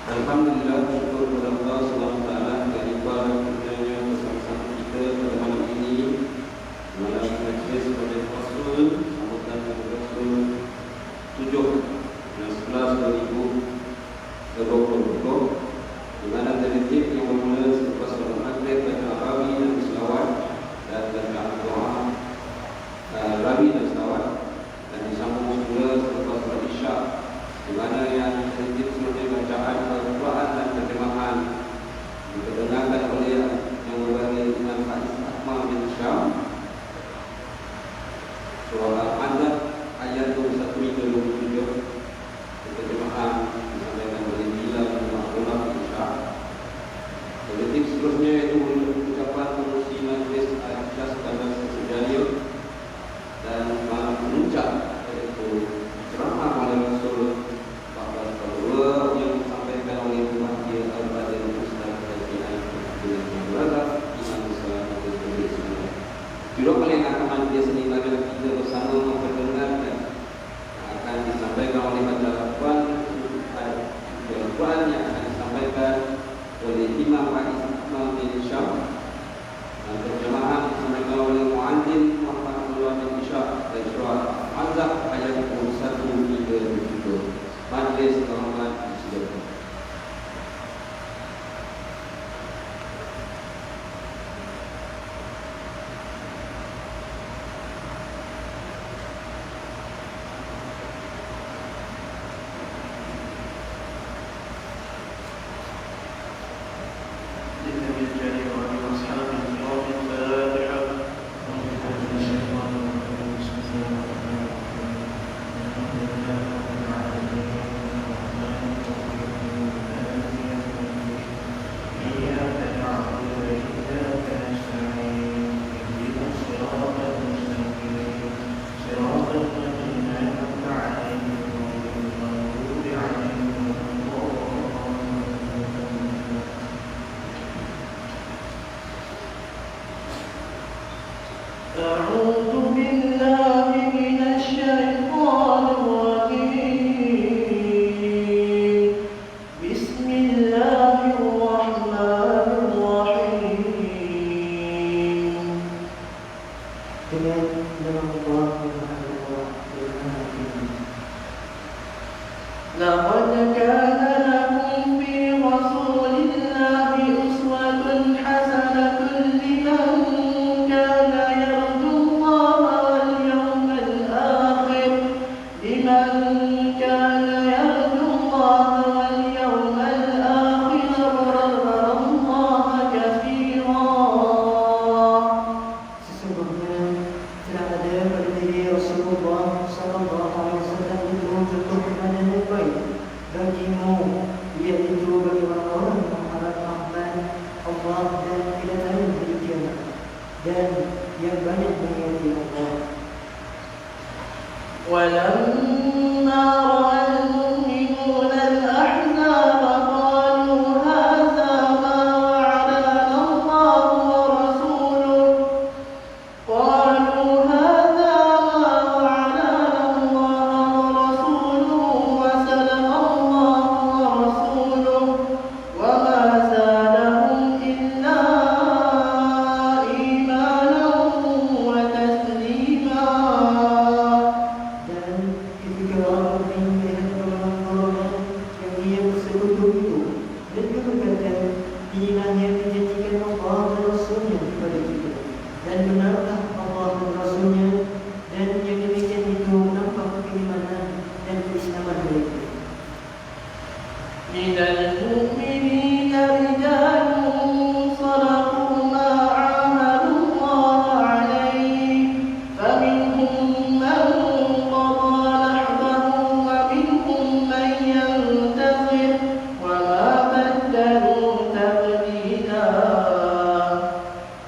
Alhamdulillah, syukur kepada Allah SWT dan ibadah kepadanya bersama-sama kita pada malam ini, malam majlis pada Rasul sambutan kepada Rasul 7 dan 11 2020, di mana tertib yang bermula selepas solat maghrib baca Arabi dan selawat dan baca doa Arabi dan selawat, dan disambung semula selepas solat Isya, di mana yang tertib seperti bacaan Al-Quran dan terjemahan diperdengarkan oleh yang berbagi Imam Faiz Ahmad bin Syam, surah Al-An'am ayat 21-27, terjemahan disampaikan oleh Bilal bin Abdullah bin Syam. Tertib seterusnya itu ucapan pengurusi majlis Al-Ikhlas pada sejalia dan mengucap iaitu ceramah oleh Rasul yang disampaikan oleh Muhammad Al-Badr Ustaz Al-Qiyai dengan berat Imam Besar Al-Qiyai. Juga oleh rakaman dia sendiri bagi kita bersama memperdengarkan akan disampaikan oleh baca Al-Quran yang akan disampaikan oleh Imam Faiz Ahmad bin Syam, dan terjemahan disampaikan oleh Mu'adzin Muhammad Abdullah bin Ishaq dan surah Al-Azab ayat 21-27. Majlis Rahmat disediakan.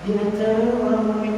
Di antara orang mukmin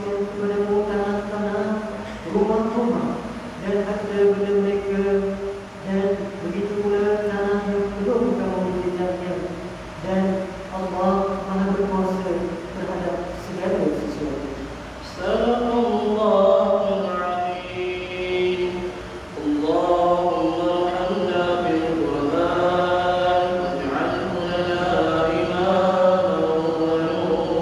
kuasa kepadamu tanah-tanah, rumah-rumah dan harta benda mereka, dan begitu pula tanah yang belum kamu menjejaknya. Dan Allah Maha berkuasa terhadap segala sesuatu. Sadaqallahul Azim. Allahumma arhamna bil Qur'an waj'alhu lana imaman wa nuran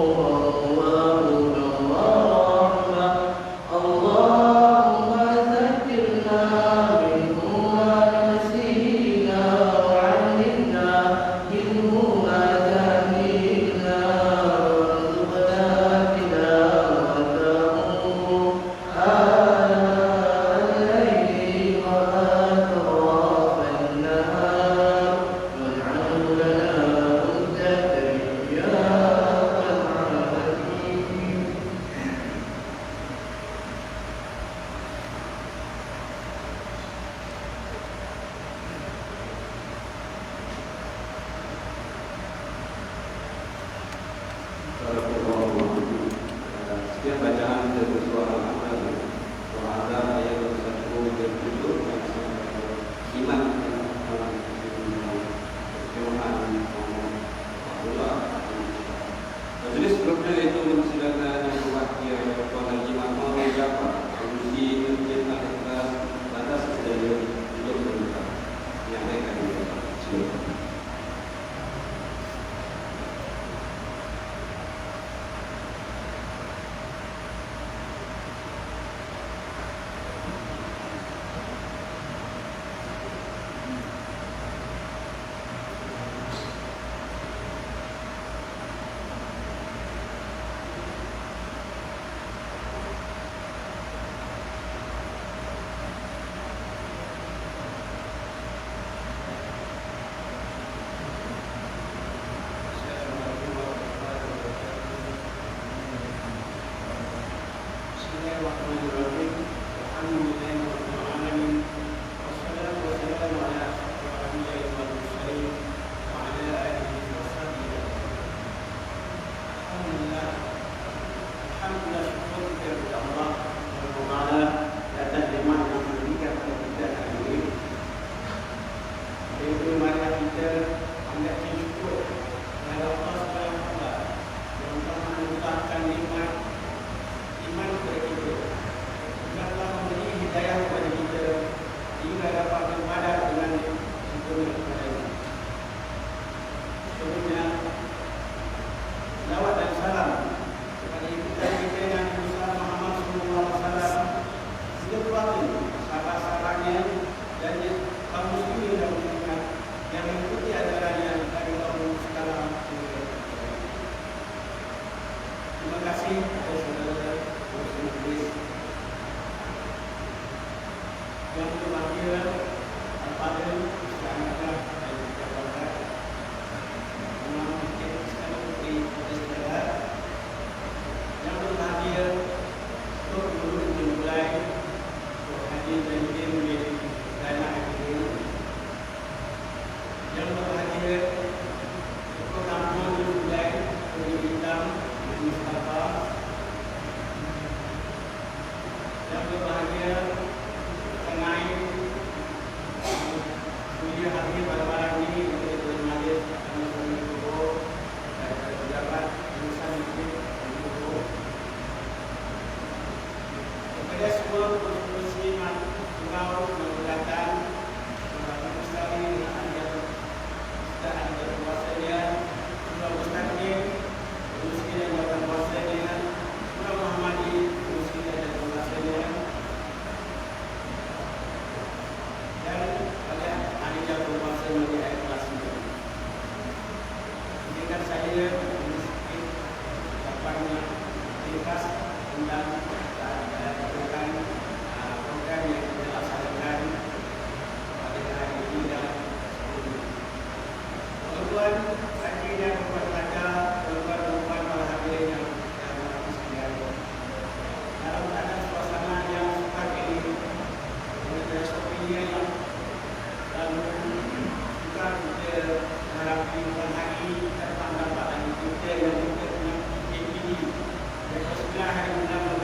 wa hudan wa rahmah. Allahumma zakkirna minhu ma nasina wa 'allimna minhu ma jahilna warzuqna tilawatahu al-layli wa atrafan nahar waj'alhu lana hujjatan ya rabbal alamin. Setiap bacaan dari suara Al-Azhar, surah Al-Azhar ayat 1 dan 7 yang iman Majelis sebelumnya itu mempersilakan yang berwakil Tuan Haji Mahmud Jafar Komisi Menjelaskan atas batas sedia untuk berbuka yang akan silakan. Bismillahirrahmanirrahim. Alhamdulillahirabbil alamin. Wassalatu wassalamu ala asyrafil anbiya'i wal mursalin wa ala alihi wa sahbihi. Alhamdulillah. Alhamdulillah, syukur kepada Allah Subhanahu wa taala atas nikmat yang diberikan kepada kita hari ini. Jadi mari kita hendak bersyukur kepada Allah Subhanahu wa taala yang telah menganugerahkan nikmat iman kepada kita. Dan telah memberi hidayah kepada kita hingga dapat beribadah dengan sempurna kepada Allah. Sebelumnya, salawat dan salam kepada kita yang besar Muhammad sallallahu alaihi wasallam, seluruh keluarga, sahabat-sahabatnya dan kaum muslimin dan muslimat yang mengikuti ajarannya dari tahun sekarang. Terima kasih kepada saudara Majelis yang berbahagia Al-Fadhil Islamiyah dan Jakarta, Imam Masjid Iskandar Putri Iskandar, yang berbahagia Dr. Nurul Jumulai, Dr. Haji Zainuddin bin Zainal Abidin, yang berbahagia Dr. Ramon Jumulai, Dr. Hitam Mustafa, yang berbahagia Tengain Sudia hadir pada malam ini untuk bermajlis kami sendiri Kubo dan pejabat urusan masjid dan Kubo. Kepada semua musliman surau mengucapkan kepada Mustaqim yang sudah ada kuasanya, surau Mustaqim muslim yang dapat kuasanya, surau Muhammadi muslim yang dapat kuasanya, dan pada panitia berkuasa bagi ayat kelas ini. Izinkan saya sedikit dapatnya ringkas tentang program yang kita laksanakan pada hari ini dan sebelumnya. Tuan-tuan, hadirin yang berbahagia, tuan-tuan para hadirin yang berbahagia sekalian. Dalam keadaan suasana yang seperti ini, dengan SOP-nya yang lalu juga kita harapkan bukan hari kita dapat lagi kita yang kita punya KPD yang ke-9 hari 6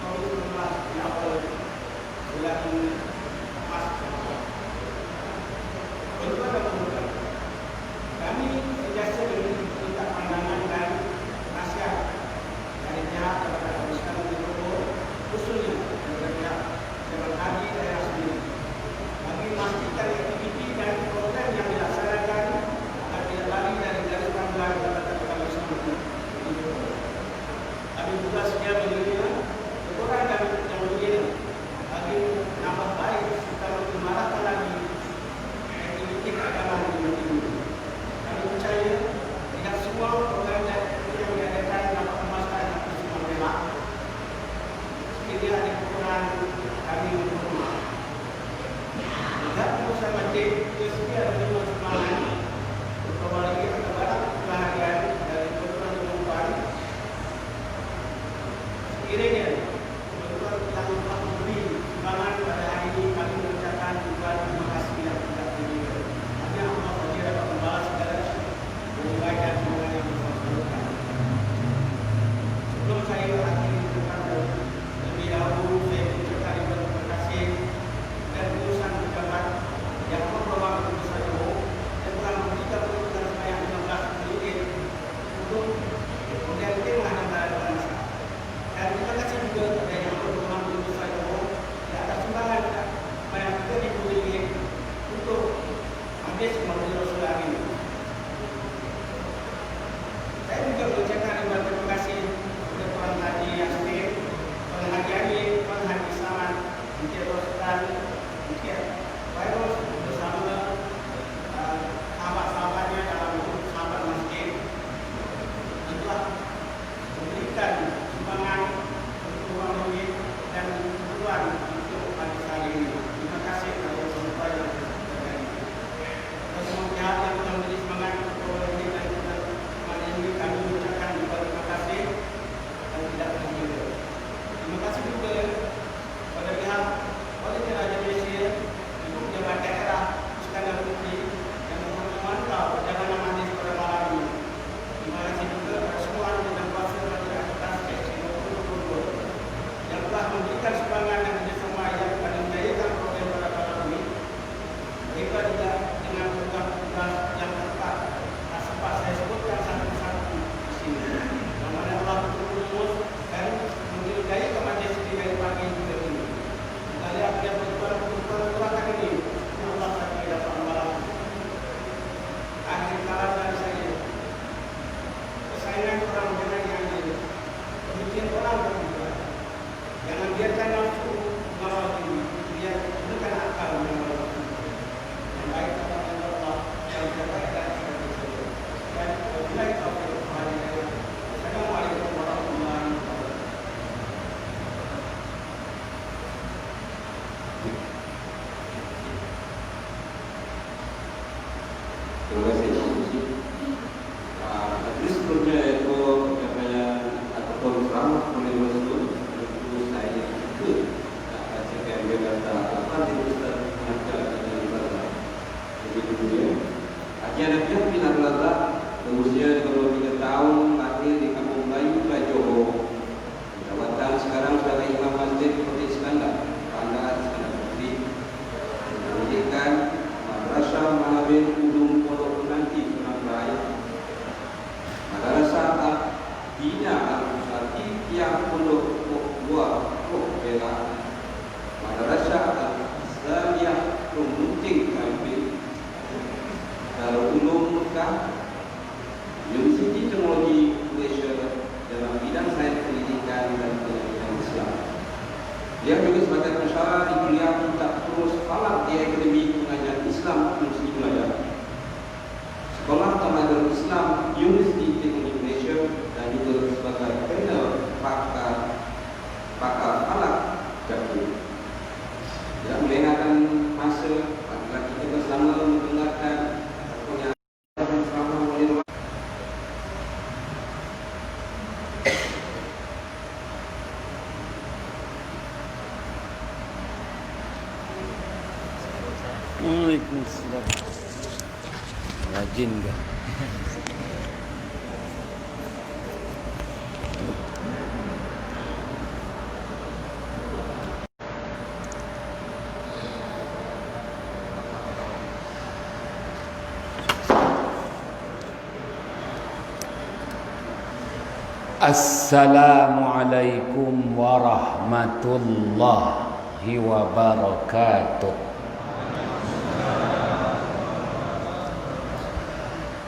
Rasulullah di awal bulan Mas. Tuan-tuan dan puan-puan, kami sentiasa minta pandangan dan nasihat dari pihak kepada Islam di Johor, khususnya dari pihak Dewan Haji daerah sendiri, bagi memastikan aktiviti dan program yang dilaksanakan agar tidak lari dari garis panduan kepada Islam di Johor. Kami juga sedia menerima teguran dan yang berbeda bagi menambah baik serta memarahkan lagi aktiviti keagamaan di negeri ini. Kami percaya tidak semua program yang diadakan dapat memasukkan satu semua tema. Sekiranya ada kekurangan, kami mohon maaf. Tidak perlu saya mencik, sedia menerima sumbangan terutama lagi akan barang kebahagiaan dari tuan-tuan dan puan. Sekiranya tuan-tuan yang telah memberi sumbangan pada hari ini, kami mengucapkan juga terima kasih yang tidak terhingga. Hanya Allah saja dapat membalas segala kebaikan sumbangan yang bersangkutan. Sebelum saya akhiri perkataan, lebih dahulu saya mengucapkan terima kasih dan urusan pejabat yang membawa keputusan Johor dan telah memberikan keputusan saya 15 menit untuk kemudian tema negara bangsa. Dan terima kasih juga kepada yang membawa keputusan Johor di atas sumbangan banyak RM30 untuk habis Maulid Rasulullah ini. Saya juga mengucapkan terima kasih kepada Tuan Haji Yasmin, Tuan Haji Ali, Tuan Haji Saman, Encik Rostan, Encik Virus bersama sahabat-sahabatnya dalam grup sahabat masjid yang telah memberikan sumbangan untuk wang ringgit dan keperluan untuk pagi hari ini. Terima kasih kepada semua yang terjadi. Dan semua pihak yang telah memberi semangat untuk wang ringgit dan keperluan ini, kami mengucapkan juga terima kasih dan tidak terhingga. Terima kasih juga kepada pihak Kualitas Raja Malaysia, Ibu Pejabat Daerah Iskandar Putri yang memantau perjalanan manis pada malam ini. Terima kasih juga kepada semua anggota dan kuasa Raja Atas Seksi 2022 yang telah memberikan sumbangan dan kerjasama yang pada menjayakan program pada malam ini. Mereka juga dengan tugas-tugas yang tepat, tak sempat saya sebutkan satu-satu di sini. Yang mana Allah betul-betul dan menjayakan majlis ini dari pagi hingga ini. Kita lihat dia pertuaran ini, yang Allah saja dapat membalas. Akhir kalam dari saya, kesayangan orang jangan diambil, kebencian orang berubah. Jangan biarkan nafsu mengawal diri, biar gunakan akal mengawal diri. Yang baik kepada Allah, yang terbaik dan sebagainya. Dan wabillahi taufiq wal hidayah. Assalamualaikum warahmatullahi wabarakatuh. Terima kasih Pak Musi. Terus seterusnya itu pencapaian atau program oleh Rasul itu saya ikut bacakan dia kata apa di Ustaz mengajar dengan ibadah. Jadi kemudian Haji Anafiah bin Abdullah berusia 23 tahun, lahir di Kampung Melayu, Johor. Jabatan sekarang sebagai Imam Masjid Kota Iskandar, Bandar Iskandar Putri. Pendidikan Madrasah Mahabir Ulum Pondok Penanti Surabaya, Madrasah Al-Bina Al-Fatihiyah Pondok Dua Bela, Madrasah Al-Islamiyah Pemunting Kampil, Darul Ulum Mekah, Universiti Teknologi Malaysia dalam bidang sains pendidikan dan pendidikan Islam. Dia juga sebagai pensyarah di kuliah kitab terus falak di Akademi Pengajian Islam Universiti Malaya, Sekolah Tamadun Islam Universiti Teknologi Malaysia, dan juga sebagai panel pakar falak Jakub. Ya, melengahkan masa laki-laki kita bersama mendengarkan pernyataan selama oleh Waalaikumsalam. Rajin ke? Assalamualaikum warahmatullahi wabarakatuh.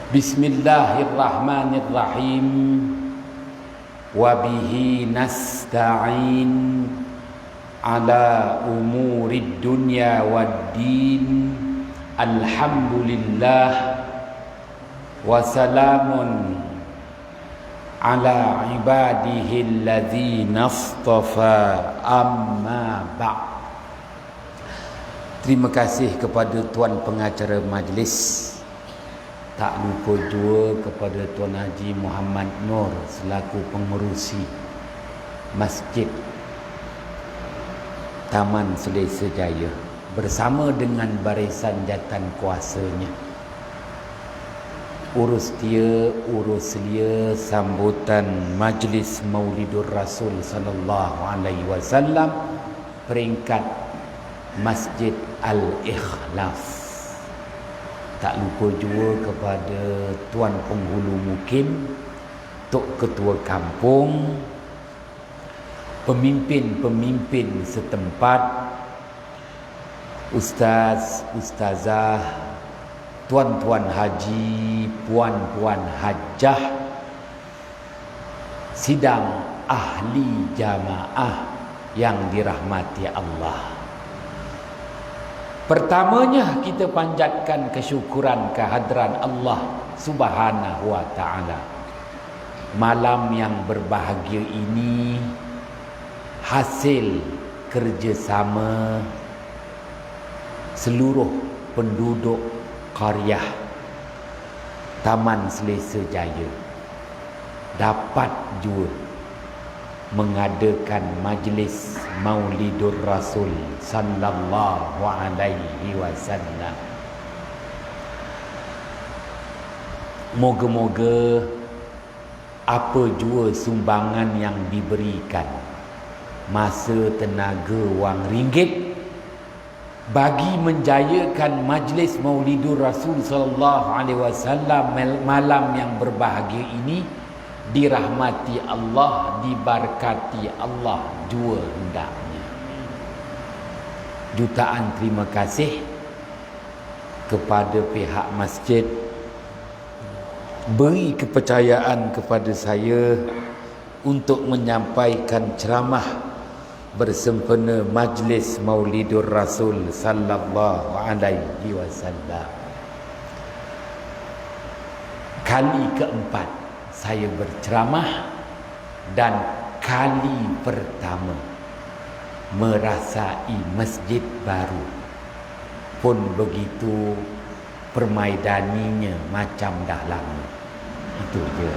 Bismillahirrahmanirrahim. Wabihi nasta'in ala umurid dunya waddin. Alhamdulillah wa salamun ala ibadihi alladzina astafa, amma ba'd. Terima kasih kepada tuan pengacara majlis. Tak lupa juga kepada Tuan Haji Muhammad Nur selaku pengerusi Masjid Taman Selesa Jaya bersama dengan barisan jatan kuasanya. Urus dia, urus dia sambutan Majlis Maulidur Rasul sallallahu alaihi wasallam peringkat Masjid Al-Ikhlas. Tak lupa juga kepada Tuan Penghulu Mukim, Tok Ketua Kampung, pemimpin-pemimpin setempat, Ustaz, Ustazah, Tuan-tuan haji, puan-puan hajah, sidang ahli jamaah yang dirahmati Allah. Pertamanya kita panjatkan kesyukuran kehadran Allah Subhanahu wa ta'ala. Malam yang berbahagia ini hasil kerjasama seluruh penduduk Qaryah Taman Selesa Jaya dapat juga mengadakan majlis Maulidur Rasul sallallahu alaihi wasallam. Moga-moga apa jua sumbangan yang diberikan, masa, tenaga, wang ringgit bagi menjayakan majlis Maulidur Rasul sallallahu alaihi wasallam malam yang berbahagia ini, dirahmati Allah, diberkati Allah jua hendaknya. Jutaan terima kasih kepada pihak masjid beri kepercayaan kepada saya untuk menyampaikan ceramah bersempena Majlis Maulidur Rasul sallallahu alaihi wasallam. Kali keempat saya berceramah dan kali pertama merasai masjid baru. Pun begitu permaidaninya macam dah lama. Itu je.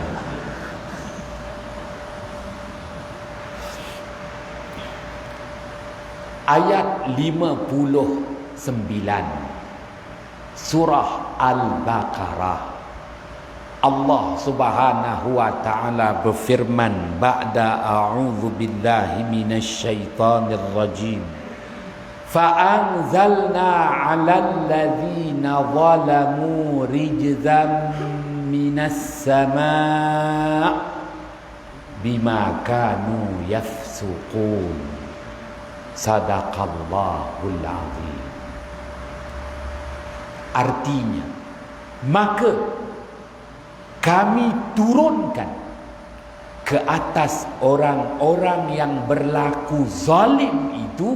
Ayat 59 Surah Al-Baqarah, Allah Subhanahu wa ta'ala berfirman ba'da a'udzu billahi minasy syaithanir rajim, fa'anzalna 'alal ladzina zalamu rijzam minas sama' bima kanu yafsuqun. Sadaqallahul azim. Artinya, maka kami turunkan ke atas orang-orang yang berlaku zalim itu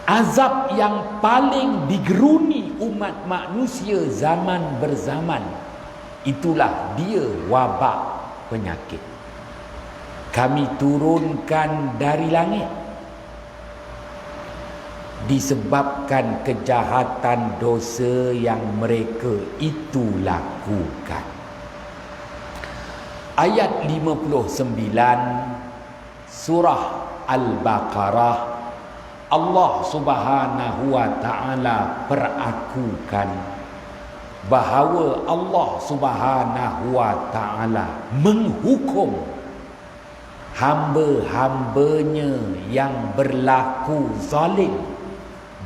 azab yang paling digeruni umat manusia zaman berzaman. Itulah dia wabak penyakit. Kami turunkan dari langit disebabkan kejahatan dosa yang mereka itu lakukan. Ayat 59 Surah Al-Baqarah, Allah Subhanahu wa ta'ala perakukan bahawa Allah Subhanahu wa ta'ala menghukum hamba-hambanya yang berlaku zalim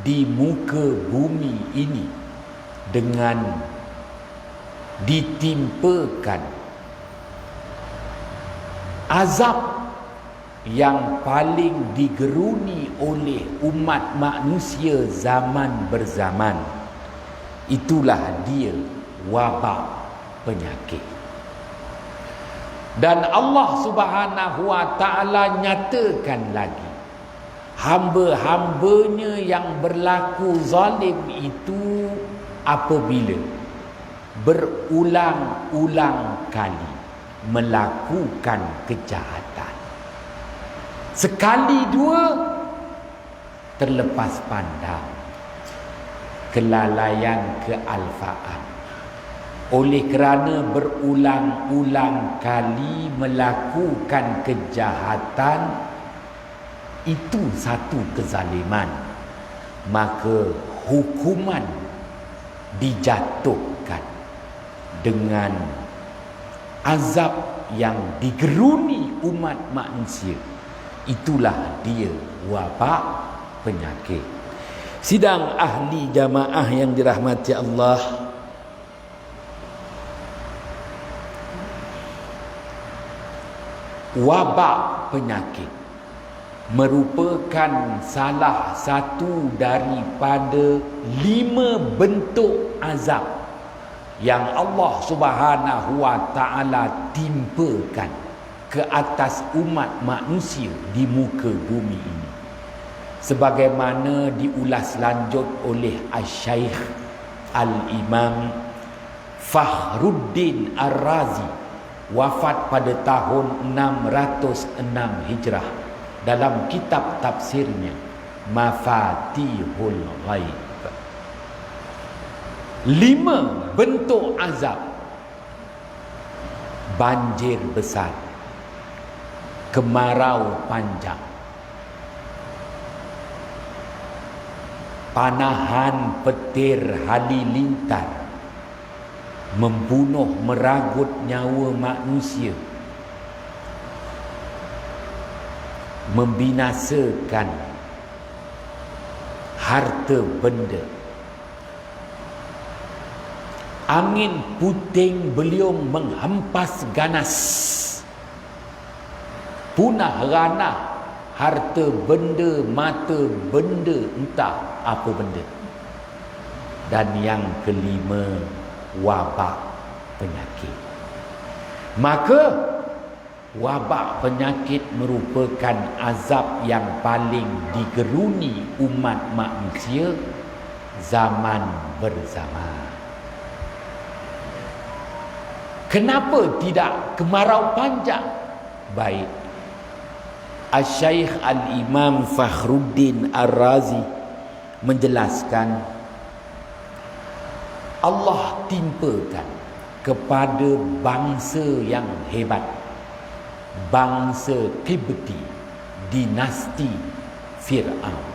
di muka bumi ini dengan ditimpakan azab yang paling digeruni oleh umat manusia zaman berzaman, itulah dia wabak penyakit. Dan Allah Subhanahu wa ta'ala nyatakan lagi, hamba-hambanya yang berlaku zalim itu apabila berulang-ulang kali melakukan kejahatan, sekali dua terlepas pandang, kelalaian, kealfaan, oleh kerana berulang-ulang kali melakukan kejahatan, itu satu kezaliman, maka hukuman dijatuhkan dengan azab yang digeruni umat manusia. Itulah dia wabak penyakit. Sidang ahli jamaah yang dirahmati Allah, wabak penyakit merupakan salah satu daripada 5 bentuk azab yang Allah Subhanahu wa ta'ala timpakan ke atas umat manusia di muka bumi ini, sebagaimana diulas lanjut oleh Asy-Syaikh Al-Imam Fakhruddin Ar-Razi, wafat pada tahun 606 Hijrah, dalam kitab tafsirnya Mafatihul Ghaib. 5 bentuk azab: banjir besar, kemarau panjang, panahan petir halilintar, membunuh meragut nyawa manusia, membinasakan harta benda, angin puting beliung menghempas ganas, punah ranah harta benda, mata benda, entah apa benda. Dan yang kelima, wabak penyakit. Maka wabak penyakit merupakan azab yang paling digeruni umat manusia zaman berzaman. Kenapa tidak kemarau panjang? Baik, Asy-Syaikh Al-Imam Fakhruddin Ar-Razi menjelaskan, Allah timpakan kepada bangsa yang hebat, bangsa Qibti, dinasti Fir'aun,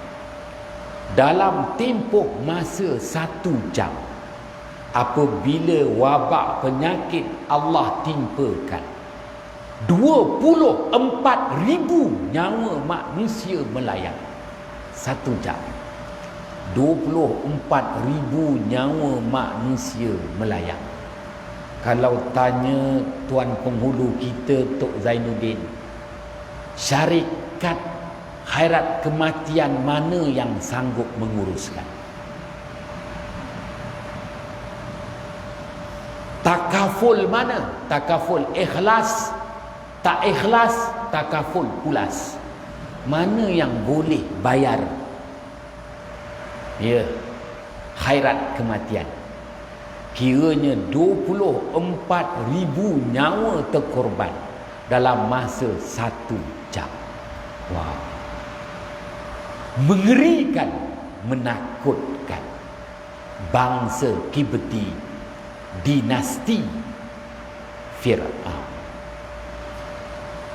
dalam tempoh masa 1 jam. Apabila wabak penyakit Allah timpakan, 24,000 nyawa manusia melayang 1 jam. 24,000 nyawa manusia melayang. Kalau tanya Tuan Penghulu kita Tok Zainuddin, syarikat khairat kematian mana yang sanggup menguruskan? Takaful mana? Takaful ikhlas, tak ikhlas, takaful pulas. Mana yang boleh bayar? Ya, khairat kematian. Kiranya 24,000 nyawa terkorban dalam masa 1 jam. Wah, mengerikan, menakutkan. Bangsa Qibti, dinasti Fir'aun.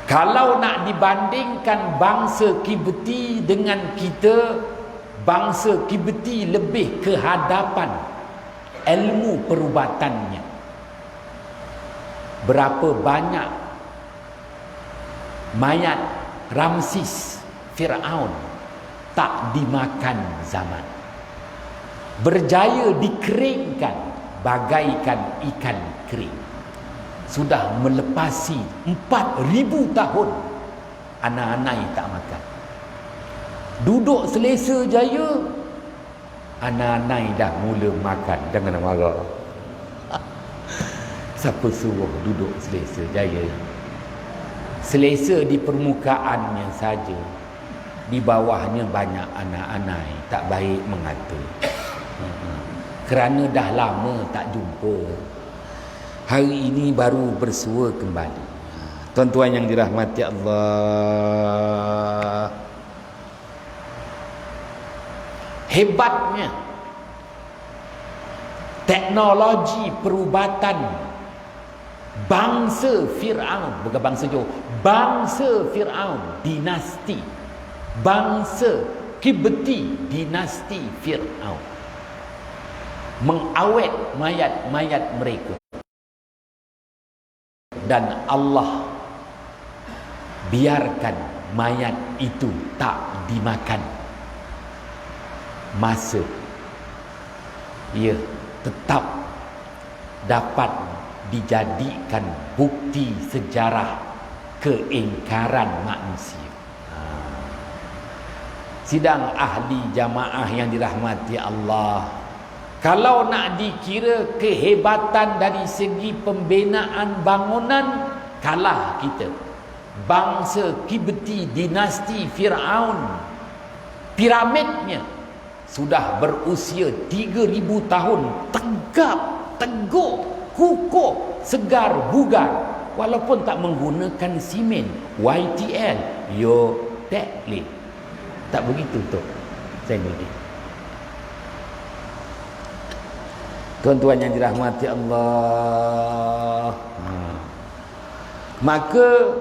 Kalau nak dibandingkan bangsa Qibti dengan kita, bangsa Qibti lebih ke hadapan ilmu perubatannya. Berapa banyak mayat Ramsis Fir'aun tak dimakan zaman, berjaya dikeringkan bagaikan ikan kering. sudah melepasi 4,000 tahun anak-anak tak makan. Duduk selesa jaya, anak-anak dah mula makan. Jangan marah. Siapa suruh duduk selesa jaya? Selesa di permukaannya saja, di bawahnya banyak anak-anak tak baik mengatur. Kerana dah lama tak jumpa, hari ini baru bersua kembali. Tuan-tuan yang dirahmati Allah, hebatnya teknologi perubatan bangsa Fir'aun, bukan bangsa Johor, bangsa Fir'aun, dinasti bangsa Kibti, dinasti Fir'aun, mengawet mayat-mayat mereka, dan Allah biarkan mayat itu tak dimakan. Masa ia tetap dapat dijadikan bukti sejarah keingkaran manusia. Sidang ahli jamaah yang dirahmati Allah, kalau nak dikira kehebatan dari segi pembinaan bangunan, kalah kita. Bangsa Kibti, dinasti Fir'aun, piramidnya sudah berusia 3,000 tahun, tegap, teguh, kukuh, segar, bugar, walaupun tak menggunakan simen, YTL, yo teklik. Tak begitu tu Zainuddin. Tuan-tuan yang dirahmati Allah, maka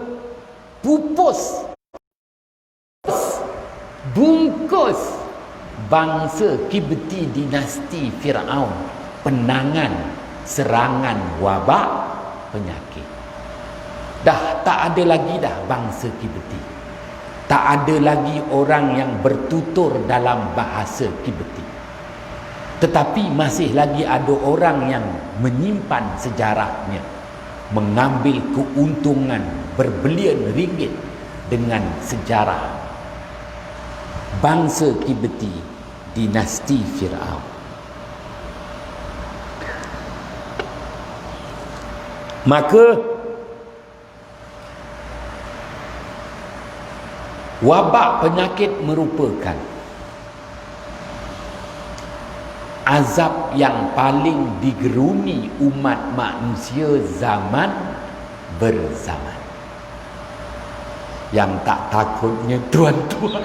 pupus, bungkus bangsa Kibti, dinasti Fir'aun penangan serangan wabak penyakit. Dah tak ada lagi dah bangsa Kibti. Tak ada lagi orang yang bertutur dalam bahasa Kibti. Tetapi masih lagi ada orang yang menyimpan sejarahnya, mengambil keuntungan berbelian ringgit dengan sejarah bangsa Kibti, dinasti Fir'aun. Maka wabak penyakit merupakan azab yang paling digeruni umat manusia zaman berzaman. Yang tak takutnya tuan-tuan,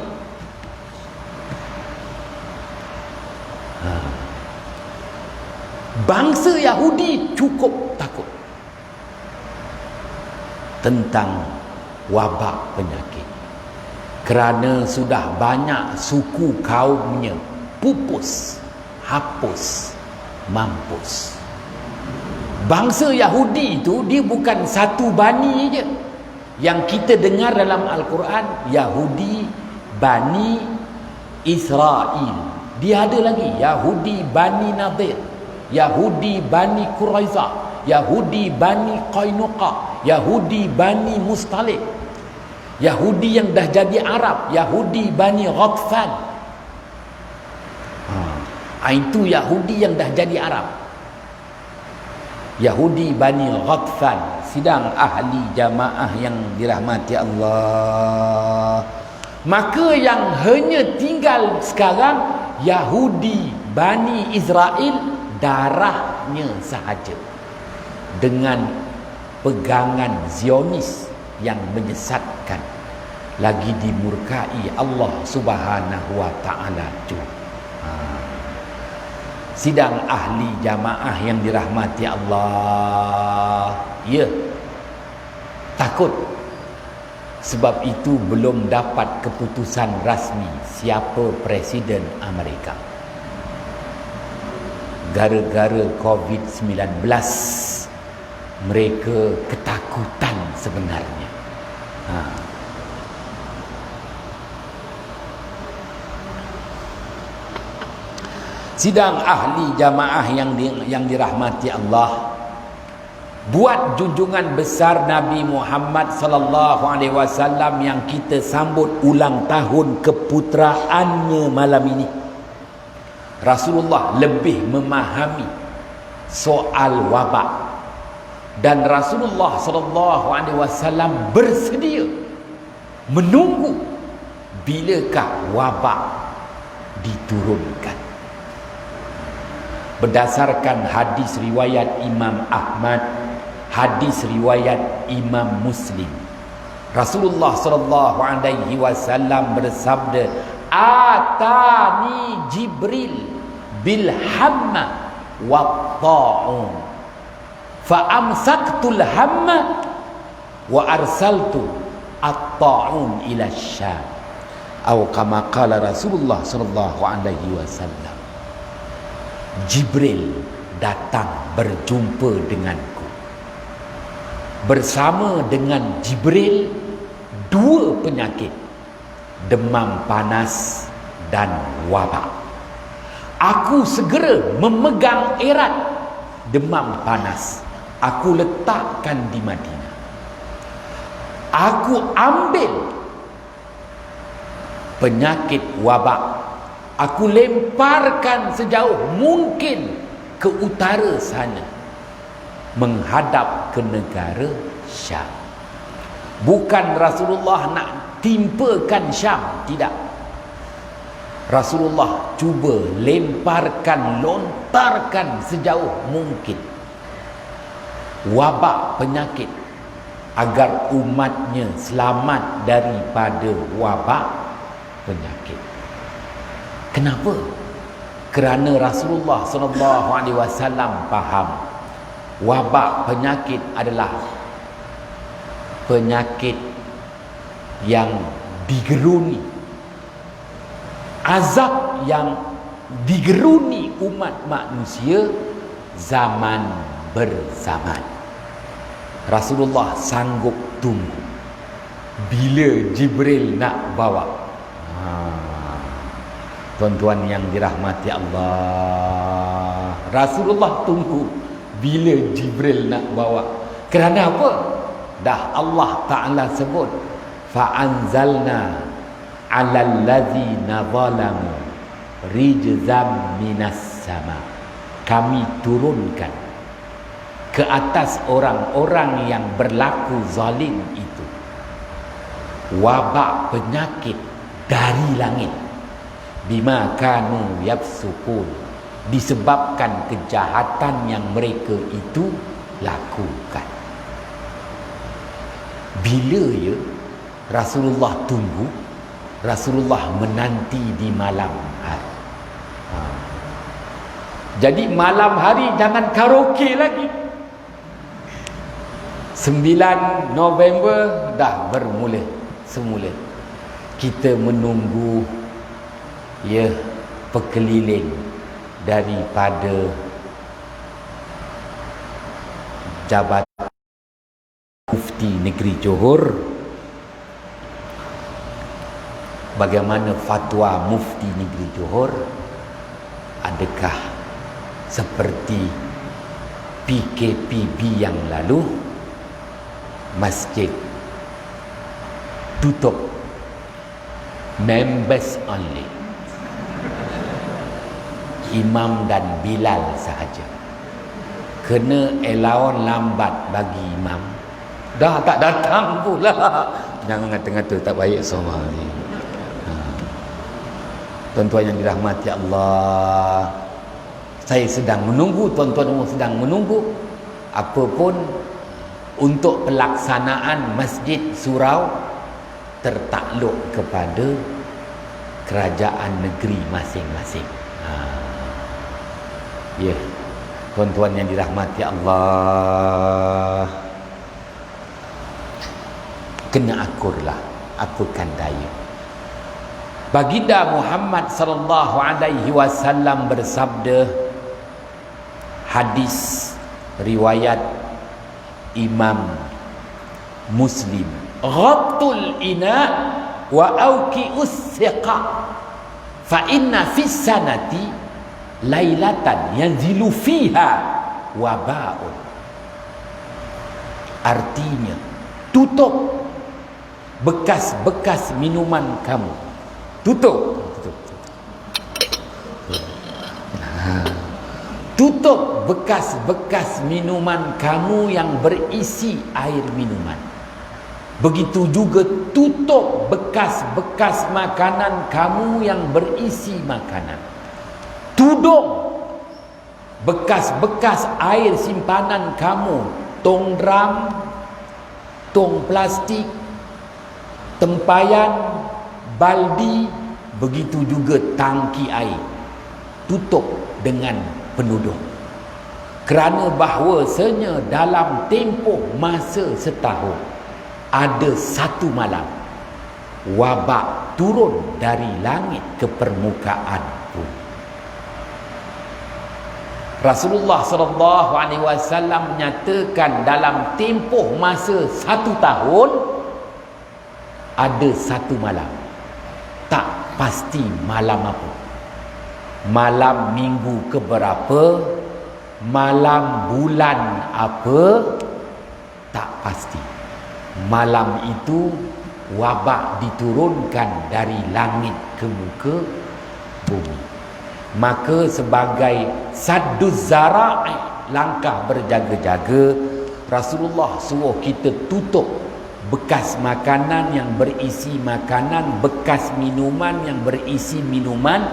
bangsa Yahudi cukup takut tentang wabak penyakit, kerana sudah banyak suku kaumnya pupus, hapus, mampus. Bangsa Yahudi itu dia bukan satu bani je. Yang kita dengar dalam Al-Quran, Yahudi Bani Israel. Dia ada lagi Yahudi Bani Nadir, Yahudi Bani Quraizah, Yahudi Bani Qainuqa, Yahudi Bani Mustalik, Yahudi yang dah jadi Arab, Yahudi Bani Ghatfan. Itu Yahudi yang dah jadi Arab, Yahudi Bani Ghatfan. Sidang ahli jamaah yang dirahmati Allah, maka yang hanya tinggal sekarang Yahudi Bani Israel, darahnya sahaja, dengan pegangan Zionis yang menyesatkan, lagi dimurkai Allah Subhanahu wa ta'ala juga. Sidang ahli jamaah yang dirahmati Allah, ya, takut. Sebab itu belum dapat keputusan rasmi siapa Presiden Amerika. Gara-gara COVID-19, mereka ketakutan sebenarnya. Sidang ahli jamaah yang dirahmati Allah, buat junjungan besar Nabi Muhammad sallallahu alaihi wasallam yang kita sambut ulang tahun keputraannya malam ini. Rasulullah lebih memahami soal wabak, dan Rasulullah sallallahu alaihi wasallam bersedia menunggu bilakah wabak diturunkan. Berdasarkan hadis riwayat Imam Ahmad, hadis riwayat Imam Muslim, Rasulullah sallallahu alaihi wasallam bersabda, "Atani Jibril bil hamma wa ta'un, fa amsaktul hamma wa arsaltu at-ta'un ila Syam." Atau kama qala Rasulullah sallallahu alaihi wasallam. Jibril datang berjumpa denganku. Bersama dengan Jibril dua penyakit, demam panas dan wabak. Aku segera memegang erat demam panas, aku letakkan di Madinah. Aku ambil penyakit wabak, aku lemparkan sejauh mungkin ke utara sana, menghadap ke negara Syam. Bukan Rasulullah nak timpakan Syam, tidak. Rasulullah cuba lemparkan, lontarkan sejauh mungkin wabak penyakit, agar umatnya selamat daripada wabak penyakit. Kenapa? Kerana Rasulullah SAW faham wabak penyakit adalah penyakit yang digeruni, azab yang digeruni umat manusia zaman berzaman. Rasulullah sanggup tunggu bila Jibril nak bawa. Tuan-tuan yang dirahmati Allah, Rasulullah tunggu bila Jibril nak bawa. Kerana apa? Dah Allah Ta'ala sebut, fa'anzalna 'alal ladzina zalamu rijzam minas sama. Kami turunkan ke atas orang-orang yang berlaku zalim itu wabak penyakit dari langit, bima kanu yafsukun, disebabkan kejahatan yang mereka itu lakukan. Bila ya Rasulullah tunggu, Rasulullah menanti di malam hari. Jadi malam hari jangan karaoke lagi. 9 November dah bermula semula. Kita menunggu ya perkeliling daripada Jabatan Mufti Negeri Johor. Bagaimana fatwa Mufti Negeri Johor? Adakah seperti PKPB yang lalu, masjid tutup, members only, imam dan Bilal sahaja, kena allowance lambat bagi imam, dah tak datang pula. Jangan ngata-ngata tak baik semua ni. Tuan-tuan yang dirahmati Allah, saya sedang menunggu, tuan-tuan semua sedang menunggu apapun untuk pelaksanaan Masjid Surau tertakluk kepada kerajaan negeri masing-masing. Ya, tuan-tuan yang dirahmati Allah, kena akurlah, apakan daya. Baginda Muhammad sallallahu alaihi wasallam bersabda, hadis riwayat Imam Muslim, ghabtul ina wa auqi'us siqa fa inna fis sanati lailatan yanzilu fiha waba'un. Artinya tutup bekas-bekas minuman kamu. Tutup. Tutup bekas-bekas minuman kamu yang berisi air minuman. Begitu juga tutup bekas-bekas makanan kamu yang berisi makanan. Tudung bekas-bekas air simpanan kamu, tong drum, tong plastik, tempayan, baldi, begitu juga tangki air. Tutup dengan penudung. Kerana bahawasanya dalam tempoh masa setahun ada satu malam wabak turun dari langit ke permukaan bumi. Rasulullah SAW menyatakan dalam tempoh masa satu tahun ada satu malam, tak pasti malam apa, malam minggu keberapa, malam bulan apa, tak pasti. Malam itu wabak diturunkan dari langit ke muka bumi. Maka sebagai sadduz zara'i, langkah berjaga-jaga, Rasulullah suruh kita tutup bekas makanan yang berisi makanan, bekas minuman yang berisi minuman.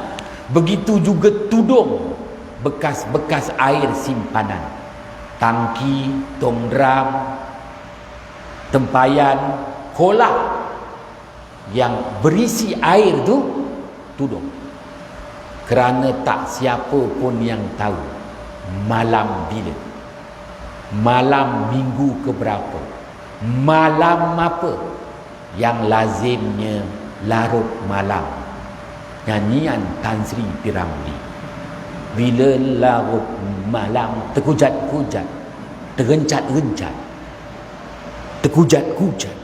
Begitu juga tudung bekas-bekas air simpanan, tangki, tong drum, tempayan, kolak yang berisi air tu tudung. Kerana tak siapa pun yang tahu malam bila, malam minggu keberapa, malam apa yang lazimnya larut malam. Nyanyian Tan Sri P. Ramlee, bila larut malam terkujat-kujat, terencat-rencat, terkujat-kujat.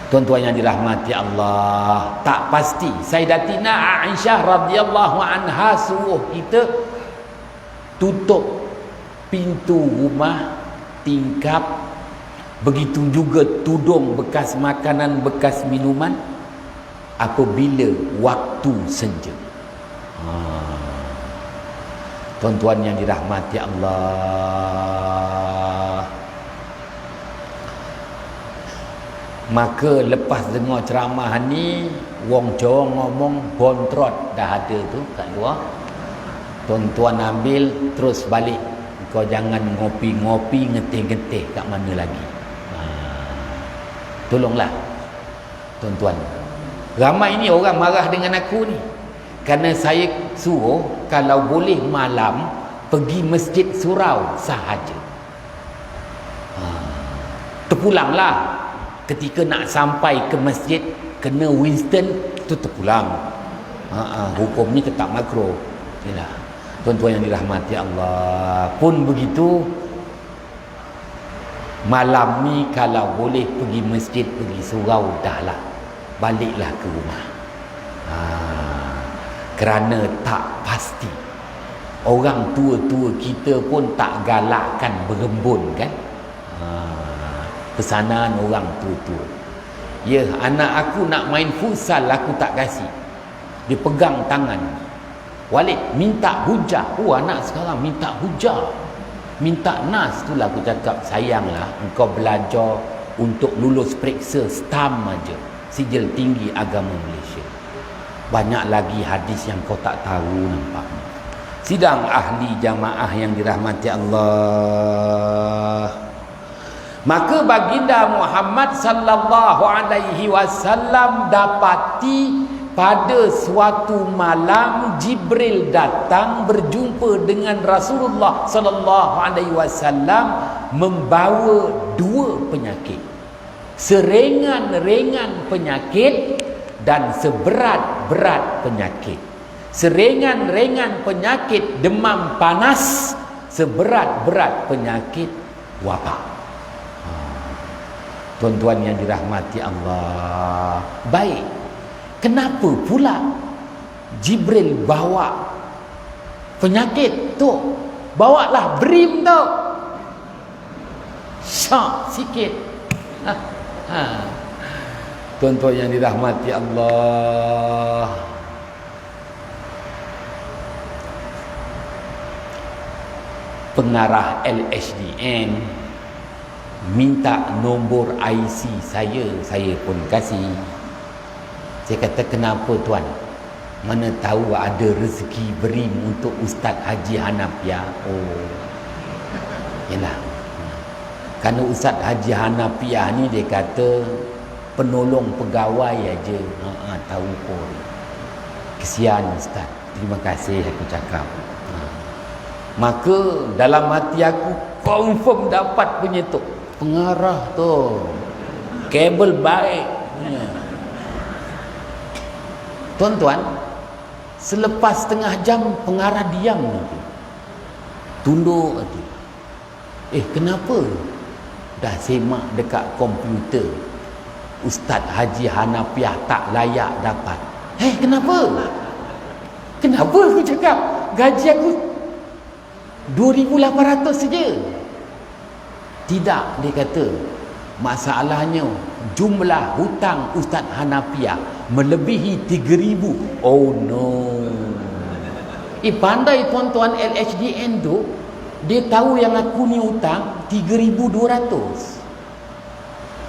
Tuan-tuan yang dirahmati Allah, tak pasti. Sayyidatina Aisyah radhiyallahu anha suruh kita tutup pintu rumah, tingkap, begitu juga tudung bekas makanan, bekas minuman apabila waktu senja. Tuan-tuan yang dirahmati Allah, maka lepas dengar ceramah ni, wong Jawa ngomong bontrot dah ada tu kat luar. Tuan-tuan ambil terus balik. Kau jangan ngopi-ngopi, ngetih-ngetih kat mana lagi. Tolonglah tuan-tuan. Ramai ni orang marah dengan aku ni, kerana saya suruh kalau boleh malam pergi masjid surau sahaja. Terpulanglah. Ketika nak sampai ke masjid kena Winston tu terpulang. Hukum ni tetap makro. Yalah. Tuan-tuan yang dirahmati Allah, pun begitu malam ni kalau boleh pergi masjid, pergi surau, dahlah, baliklah ke rumah. Kerana tak pasti. Orang tua-tua kita pun tak galakkan berembun kan. Pesanan orang tua-tua, ya, anak aku nak main futsal, aku tak kasih. Dia pegang tangan, Walid minta hujah. Anak sekarang minta hujah, minta nas. Itulah aku cakap, sayanglah engkau belajar untuk lulus periksa STAM aja, sijil tinggi agama Malaysia. Banyak lagi hadis yang kau tak tahu nampaknya. Sidang ahli jamaah yang dirahmati Allah, maka baginda Muhammad sallallahu alaihi wasallam dapati pada suatu malam Jibril datang berjumpa dengan Rasulullah sallallahu alaihi wasallam membawa dua penyakit, seringan-ringan penyakit dan seberat-berat penyakit. Seringan-ringan penyakit demam panas, seberat-berat penyakit wabak. Tuan-tuan yang dirahmati Allah, baik, kenapa pula Jibril bawa penyakit tu? Bawalah brim tu. syak sikit. Tuan-tuan yang dirahmati Allah, pengarah LHDN minta nombor IC saya pun kasih. Saya kata, kenapa tuan? Mana tahu ada rezeki beri untuk Ustaz Haji Hanafiah. Oh, yalah. Kerana Ustaz Haji Hanafiah ni dia kata penolong pegawai aja. Tahu pun. Kesian Ustaz. Terima kasih aku cakap. Maka dalam hati aku confirm dapat penyetuk. Pengarah tu kabel baik. Tuan-tuan, selepas setengah jam pengarah diam nanti. Tunduk nanti. Kenapa? Dah semak dekat komputer Ustaz Haji Hanafiah tak layak dapat. Kenapa? Kenapa aku cakap? Gaji aku 2,800 saja. Tidak, dia kata masalahnya jumlah hutang Ustaz Hanafiah melebihi 3,000. Oh no. Pandai tuan-tuan LHDN tu, dia tahu yang aku ni hutang 3,200.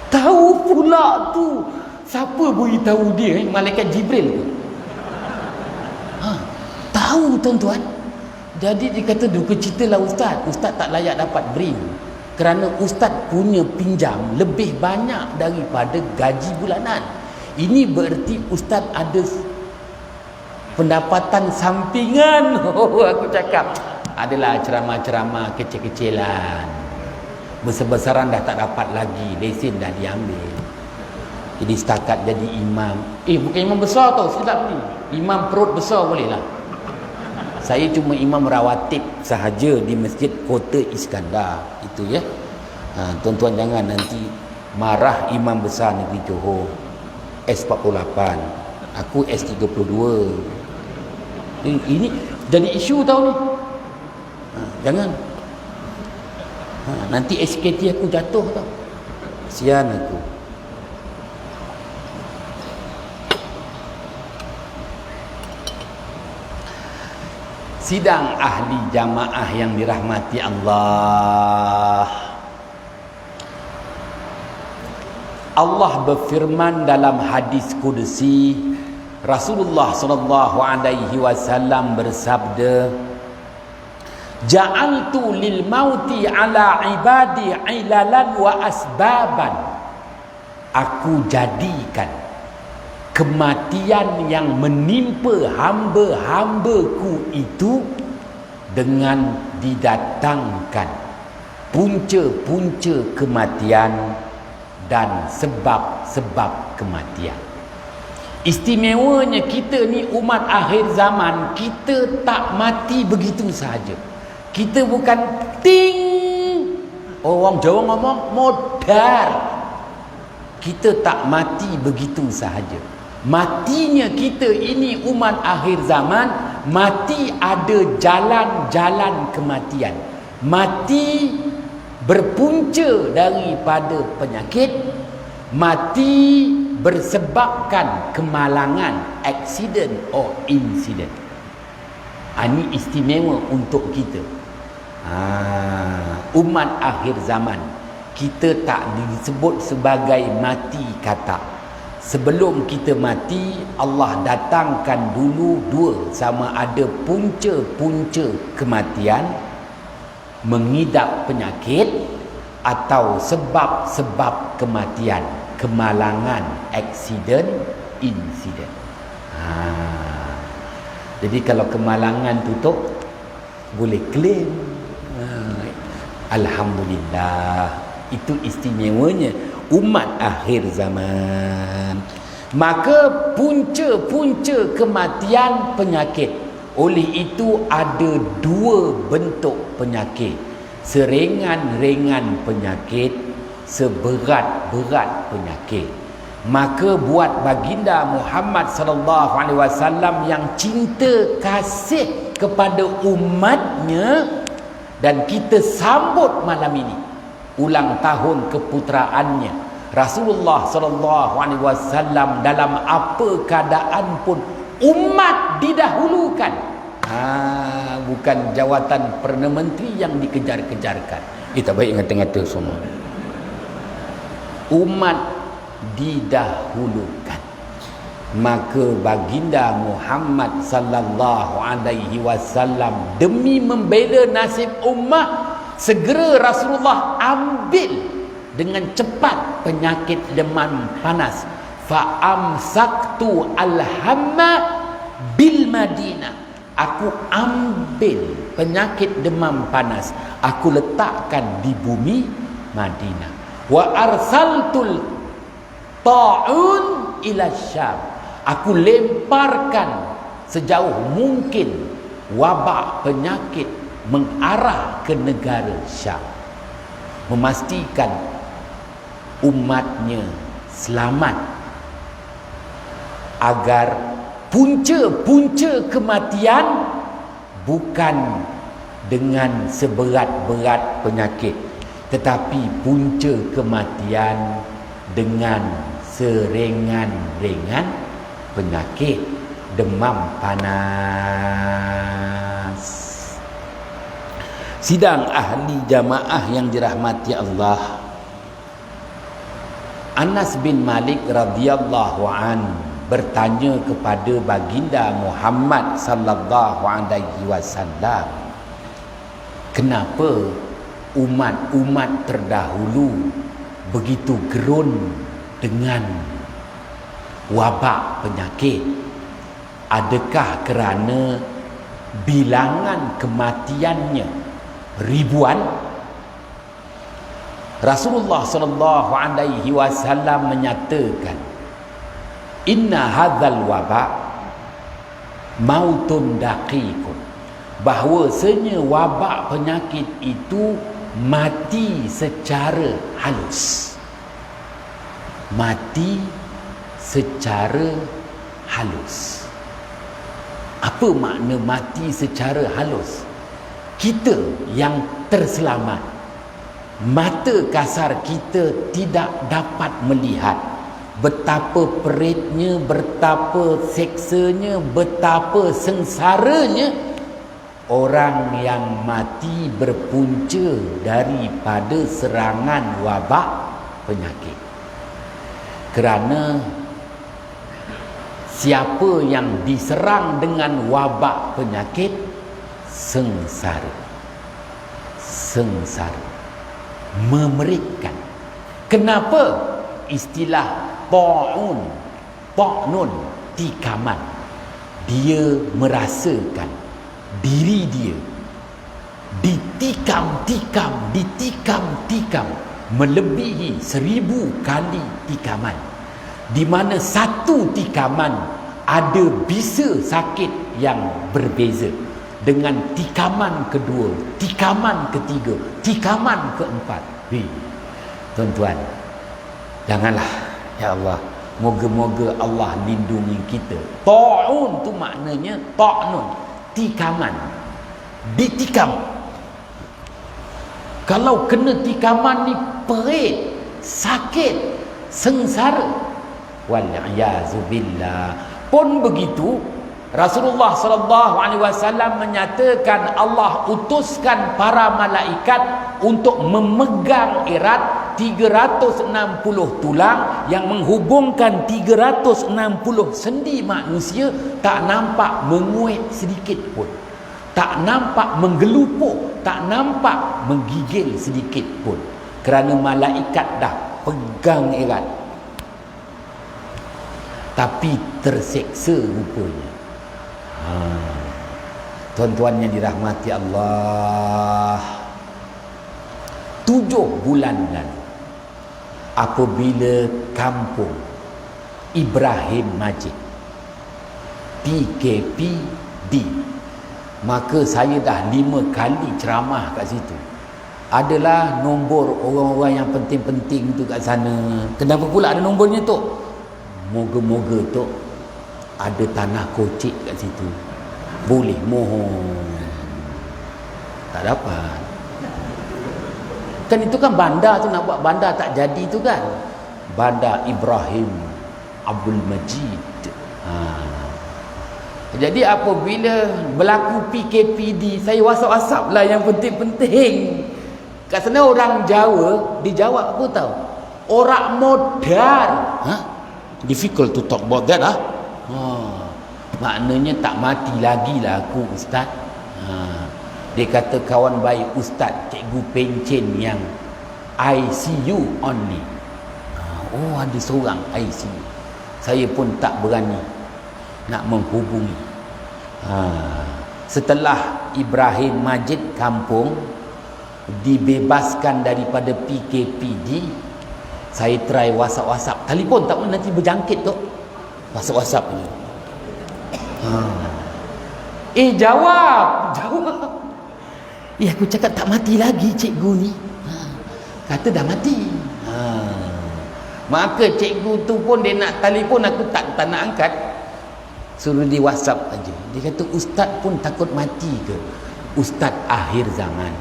Tahu pula tu. Siapa beritahu dia? Malaikat Jibril tu. Tahu tuan-tuan. Jadi dia kata, duka citalah Ustaz. Ustaz tak layak dapat beri. Kerana Ustaz punya pinjam lebih banyak daripada gaji bulanan. Ini bererti Ustaz ada pendapatan sampingan. Aku cakap, adalah ceramah-ceramah kecil-kecilan. Besar-besaran dah tak dapat lagi. Lesen dah diambil. Jadi setakat jadi imam. Bukan imam besar tau, silap ni. Imam perut besar boleh lah. Saya cuma imam rawatib sahaja di Masjid Kota Iskandar. Itu ya. Tuan-tuan jangan nanti marah imam besar negeri Johor. S48. Aku S32. Ini jadi isu tau ni. Jangan. Nanti SKT aku jatuh tau. Kesian aku. Sidang ahli jamaah yang dirahmati Allah. Allah berfirman dalam hadis qudsi, Rasulullah SAW bersabda, "Ja'altu lil mauti ala ibadi ilalan wa asbaban." Aku jadikan kematian yang menimpa hamba-hambaku itu dengan didatangkan punca-punca kematian dan sebab-sebab kematian. Istimewanya kita ni umat akhir zaman, kita tak mati begitu sahaja. Kita bukan ting, orang Jawa ngomong modar. Kita tak mati begitu sahaja. Matinya kita ini umat akhir zaman, mati ada jalan-jalan kematian. Mati berpunca daripada penyakit, mati bersebabkan kemalangan, accident or incident. Ini istimewa untuk kita. Umat akhir zaman, kita tak disebut sebagai mati kata. Sebelum kita mati, Allah datangkan dulu dua, sama ada punca-punca kematian, mengidap penyakit, atau sebab-sebab kematian, kemalangan, accident, incident. Jadi kalau kemalangan tutup, boleh claim. Alhamdulillah. Itu istimewanya umat akhir zaman. Maka punca-punca kematian penyakit. Oleh itu ada dua bentuk penyakit. Seringan-ringan penyakit, seberat-berat penyakit. Maka buat baginda Muhammad sallallahu alaihi wasallam yang cinta kasih kepada umatnya, dan kita sambut malam ini ulang tahun keputraannya. Rasulullah sallallahu alaihi wasallam dalam apa keadaan pun umat didahulukan. Bukan jawatan Perdana Menteri yang dikejar-kejarkan. Kita baik ngata-ngata semua. Umat didahulukan. Maka baginda Muhammad sallallahu alaihi wasallam demi membela nasib ummah, segera Rasulullah ambil dengan cepat penyakit demam panas. Fa amsaktu alhamma bil Madinah. Aku ambil penyakit demam panas, aku letakkan di bumi Madinah. Wa arsaltul ta'un ila Syam. Aku lemparkan sejauh mungkin wabak penyakit mengarah ke negara Syam, memastikan umatnya selamat, agar punca-punca kematian bukan dengan seberat-berat penyakit, tetapi punca kematian dengan seringan-ringan penyakit demam panas. Sidang ahli jamaah yang dirahmati Allah, Anas bin Malik radhiyallahu an bertanya kepada baginda Muhammad sallallahu alaihi wasallam, kenapa umat-umat terdahulu begitu gerun dengan wabak penyakit? Adakah kerana bilangan kematiannya ribuan? Rasulullah sallallahu alaihi wasallam menyatakan, inna hadzal waba mautun daqiqun, bahwasanya wabak penyakit itu mati secara halus. Mati secara halus. Apa makna mati secara halus? Kita yang terselamat, mata kasar kita tidak dapat melihat betapa peritnya, betapa seksanya, betapa sengsaranya orang yang mati berpunca daripada serangan wabak penyakit. Kerana siapa yang diserang dengan wabak penyakit sengsara, memerikkan. Kenapa istilah ta'nun, tikaman? Dia merasakan diri dia ditikam melebihi 1000 kali tikaman, di mana satu tikaman ada bisa sakit yang berbeza dengan tikaman kedua, tikaman ketiga, tikaman keempat. Tuan-tuan, janganlah, ya Allah, moga-moga Allah lindungi kita. Ta'un tu maknanya ta'nun, tikaman, ditikam. Kalau kena tikaman ni perit, sakit, sengsara. Wal-i'yazubillah. Pun begitu, Rasulullah sallallahu alaihi wasallam menyatakan Allah utuskan para malaikat untuk memegang erat 360 tulang yang menghubungkan 360 sendi manusia, tak nampak menguih sedikit pun, tak nampak menggelupuk, tak nampak menggigil sedikit pun, kerana malaikat dah pegang erat. Tapi terseksa rupanya. Tuan-tuan yang dirahmati Allah, 7 bulan lalu apabila kampung Ibrahim Majid PKPD, maka saya dah 5 kali ceramah kat situ. Adalah nombor orang-orang yang penting-penting tu kat sana. Kenapa pula ada nombornya tu? Moga-moga tu ada tanah kocik kat situ, boleh mohon. Tak dapat. Kan itu kan bandar tu, nak buat bandar tak jadi tu kan. Bandar Ibrahim Abdul Majid. Jadi apabila berlaku PKPD, saya WhatsApp lah yang penting-penting. Kat sana orang Jawa, di Jawa apa tahu? Orang modal. Difficult to talk about that maknanya tak mati lagi lah aku, Ustaz. Dia kata kawan baik Ustaz, Cikgu Pencen yang ICU only. Ada seorang ICU. Saya pun tak berani nak menghubungi. Setelah Ibrahim Majid kampung dibebaskan daripada PKPD, saya try WhatsApp. Telefon tak pun nanti berjangkit tu. WhatsApp ni. Jawab. Aku cakap tak mati lagi cikgu ni. Kata dah mati. Maka cikgu tu pun dia nak telefon, aku tak nak angkat. Suruh di WhatsApp aja. Dia kata ustaz pun takut mati ke? Ustaz akhir zaman.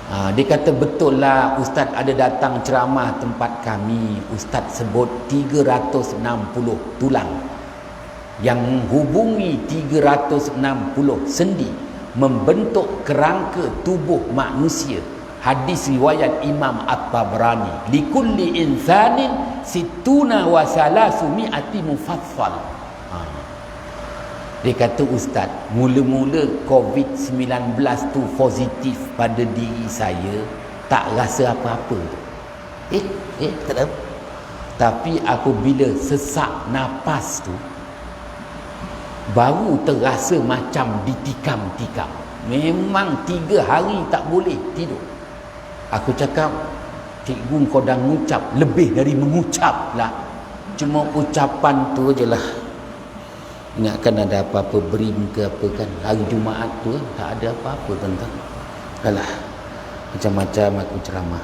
Dia kata betul lah, ustaz ada datang ceramah tempat kami. Ustaz sebut 360 tulang yang menghubungi 360 sendi membentuk kerangka tubuh manusia. Hadis riwayat Imam At-Tabrani. Likulli insanin situna wa salasumi'ati mufassal. Dia kata ustaz, mula-mula COVID-19 tu positif pada diri saya, tak rasa apa-apa. Tak tahu. Tapi apabila sesak nafas tu, baru terasa macam ditikam-tikam. Memang 3 hari tak boleh tidur. Aku cakap, cikgu kau dah mengucap lebih dari mengucap lah. Cuma ucapan tu je lah. Ingatkan ada apa-apa bering ke apa kan. Hari Jumaat tu tak ada apa-apa tentang. Alah, macam-macam aku ceramah.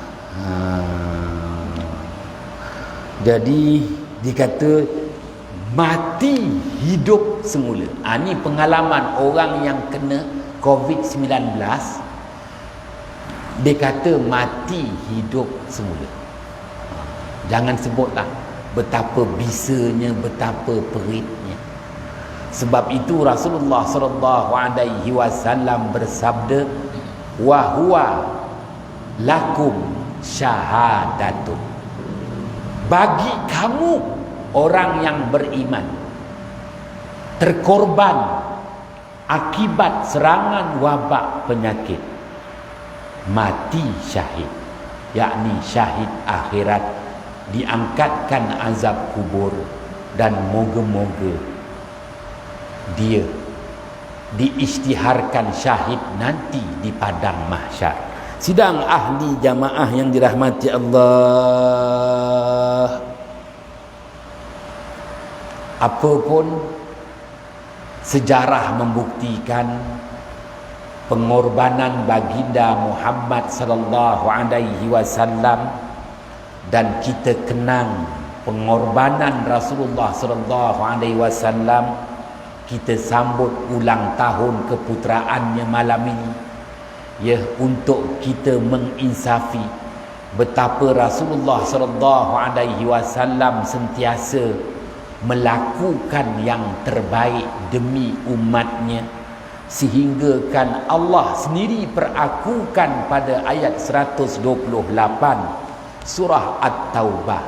Jadi dikata mati hidup semula. Ni pengalaman orang yang kena COVID-19. Dia kata mati hidup semula. Jangan sebutlah betapa bisanya, betapa peritnya. Sebab itu Rasulullah SAW bersabda, wa huwa lakum syahadatun. Bagi kamu orang yang beriman terkorban akibat serangan wabak penyakit, mati syahid, yakni syahid akhirat, diangkatkan azab kubur, dan moga-moga dia diisytiharkan syahid nanti di padang mahsyar. Sidang ahli jamaah yang dirahmati Allah, apapun sejarah membuktikan pengorbanan baginda Muhammad sallallahu alaihi wasallam, dan kita kenang pengorbanan Rasulullah sallallahu alaihi wasallam. Kita sambut ulang tahun keputraannya malam ini, ya, untuk kita menginsafi betapa Rasulullah sallallahu alaihi wasallam sentiasa melakukan yang terbaik demi umatnya, sehingga kan Allah sendiri perakukan pada ayat 128 surah At-Taubah,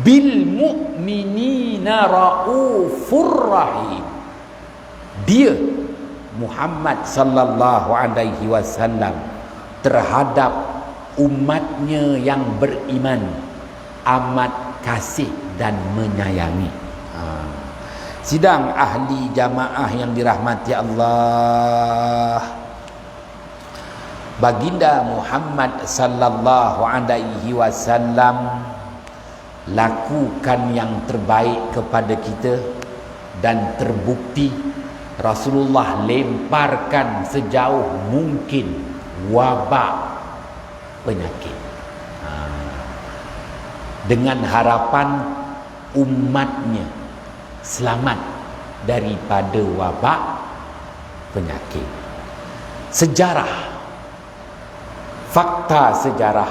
bil mu'minina raufur rahim. Dia Muhammad sallallahu alaihi wasallam terhadap umatnya yang beriman amat kasih dan menyayangi. Sidang ahli jamaah yang dirahmati Allah, baginda Muhammad sallallahu alaihi wasallam lakukan yang terbaik kepada kita, dan terbukti Rasulullah lemparkan sejauh mungkin wabak penyakit, dengan harapan umatnya selamat daripada wabak penyakit. Sejarah fakta sejarah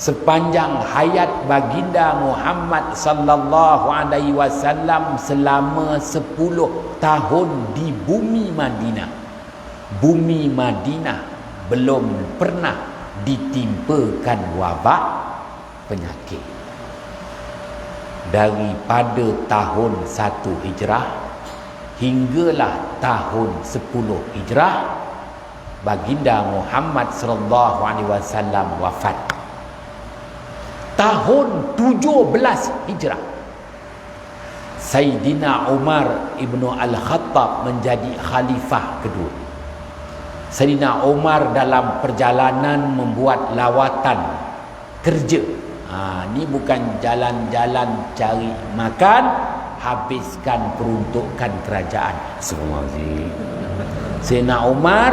sepanjang hayat baginda Muhammad sallallahu alaihi wasallam selama 10 tahun di bumi Madinah. Bumi Madinah belum pernah ditimpakan wabak penyakit. Daripada tahun 1 Hijrah hinggalah tahun 10 Hijrah baginda Muhammad sallallahu alaihi wasallam wafat. Tahun 17 Hijrah Sayyidina Umar ibnu Al-Khattab menjadi khalifah kedua. Sayyidina Umar dalam perjalanan membuat lawatan kerja. Ni bukan jalan-jalan cari makan, habiskan peruntukan kerajaan. Subhanallah. Sayyidina Umar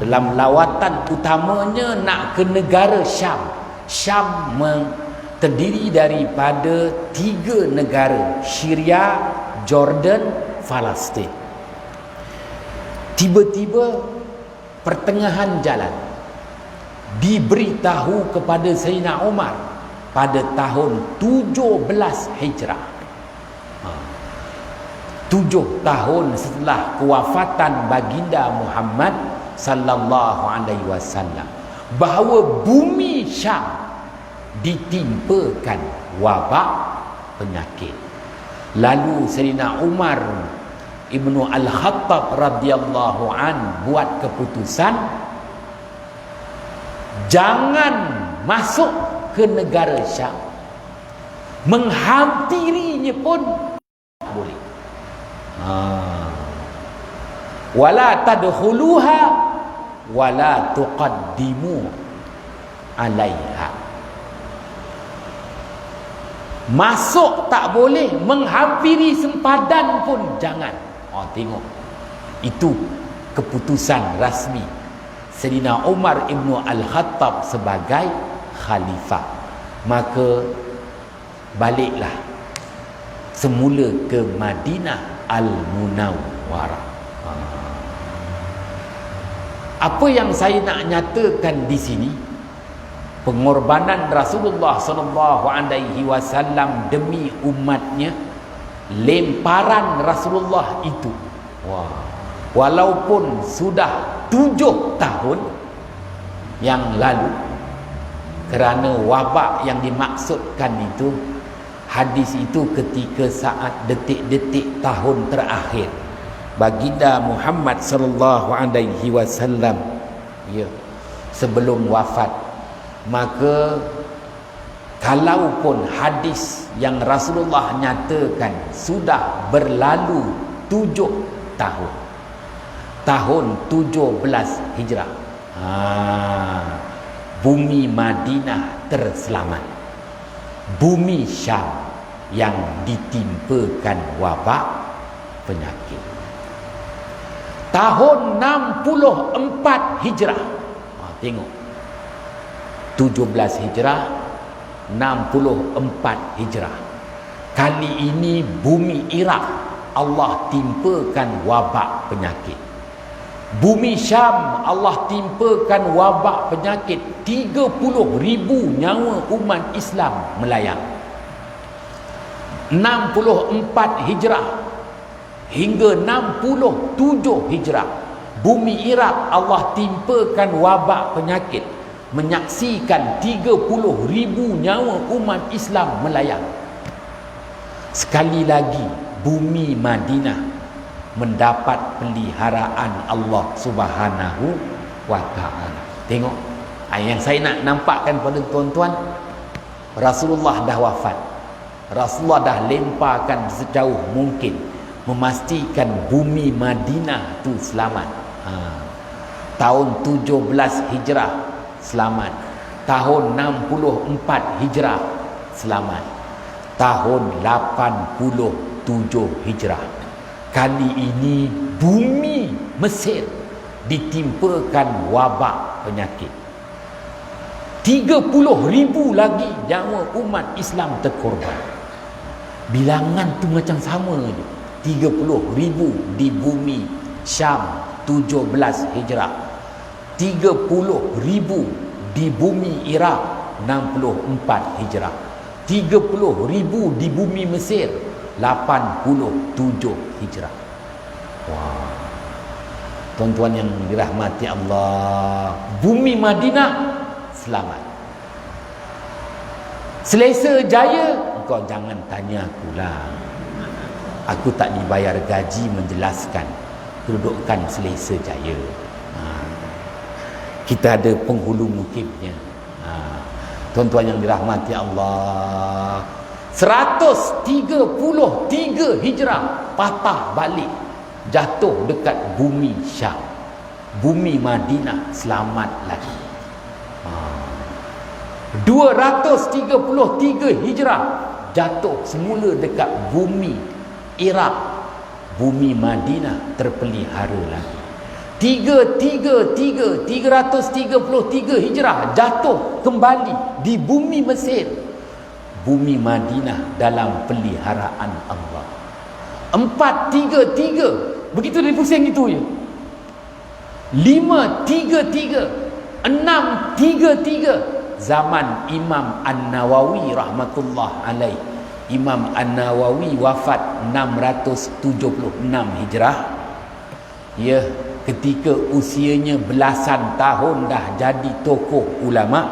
dalam lawatan utamanya nak ke negara Syam. Syam terdiri daripada 3 negara, Syria, Jordan, Palestin. Tiba-tiba pertengahan jalan diberitahu kepada Sayyidina Umar pada tahun 17 Hijrah, 7 tahun setelah kewafatan baginda Muhammad sallallahu alaihi wasallam, bahawa bumi Syam ditimpakan wabak penyakit. Lalu Sayyidina Umar Ibnu Al-Khattab radhiyallahu an buat keputusan jangan masuk ke negara Syam, menghampirinya pun tak boleh. Wala tadkhuluha wala tuqaddimu alaiha. Masuk tak boleh, menghampiri sempadan pun jangan. Tengok, itu keputusan rasmi Sayyidina Umar ibnu Al-Khattab sebagai khalifah. Maka baliklah semula ke Madinah Al-Munawwarah. Apa yang saya nak nyatakan di sini, pengorbanan Rasulullah sallallahu alaihi wasallam demi umatnya, lemparan Rasulullah itu. Walaupun sudah 7 tahun yang lalu, kerana wabak yang dimaksudkan itu, hadis itu ketika saat detik-detik tahun terakhir baginda Muhammad sallallahu alaihi wasallam sebelum wafat. Maka kalaupun hadis yang Rasulullah nyatakan sudah berlalu 7 tahun, tahun 17 Hijrah, bumi Madinah terselamat, bumi Syam yang ditimpakan wabak penyakit. Tahun 64 Hijrah, tengok, 17 Hijrah, 64 Hijrah. Kali ini bumi Iraq Allah timpakan wabak penyakit. Bumi Syam Allah timpakan wabak penyakit. 30,000 nyawa umat Islam melayang. 64 Hijrah hingga 67 Hijrah, bumi Iraq Allah timpakan wabak penyakit, menyaksikan 30,000 nyawa umat Islam melayang. Sekali lagi bumi Madinah mendapat peliharaan Allah Subhanahu wa ta'ala. Tengok, yang saya nak nampakkan pada tuan-tuan, Rasulullah dah wafat, Rasulullah dah lemparkan sejauh mungkin memastikan bumi Madinah tu selamat. Tahun 17 Hijrah selamat, tahun 64 Hijrah selamat, tahun 87 Hijrah. Kali ini bumi Mesir ditimpakan wabak penyakit. 30,000 lagi nyawa umat Islam terkorban. Bilangan tu macam sama je, 30,000 di bumi Syam 17 Hijrah, 30,000 di bumi Iraq 64 Hijrah. 30,000 di bumi Mesir 87 Hijrah. Wah. Tuan-tuan yang dirahmati Allah, bumi Madinah selamat. Selesa jaya, kau jangan tanya akulah. Aku tak dibayar gaji menjelaskan kedudukan Selesa Jaya. Kita ada penghulu mukimnya. Tuan-tuan yang dirahmati Allah, 133 Hijrah patah balik, jatuh dekat bumi Syam. Bumi Madinah selamat lagi. 233 Hijrah jatuh semula dekat bumi Iraq. Bumi Madinah terpelihara lagi. 333 Hijrah jatuh kembali di bumi Mesir. Bumi Madinah dalam peliharaan Allah. 433, begitu dia pusing gitu je. 533, 633, zaman Imam An-Nawawi rahmatullah alaih. Imam An-Nawawi wafat 676 Hijrah. Ya, ketika usianya belasan tahun dah jadi tokoh ulama,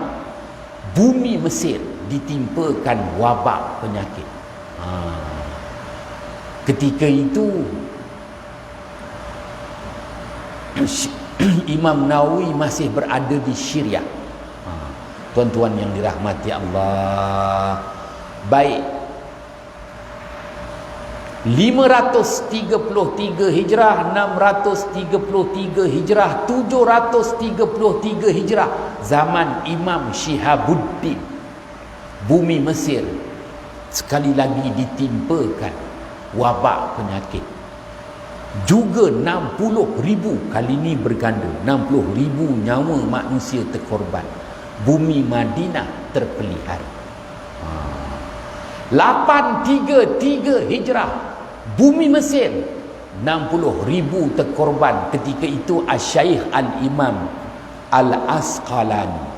bumi Mesir ditimpakan wabak penyakit. Ketika itu Imam Nawawi masih berada di Syria. Tuan-tuan yang dirahmati Allah, baik 533 Hijrah, 633 Hijrah, 733 Hijrah, zaman Imam Syihabuddin, bumi Mesir sekali lagi ditimpakan wabak penyakit. Juga 60,000, kali ini berganda, 60,000 nyawa manusia terkorban. Bumi Madinah terpelihara. 833 Hijrah, bumi Mesir 60,000 terkorban. Ketika itu Asy-Syaikh Al-Imam Al-Asqalani.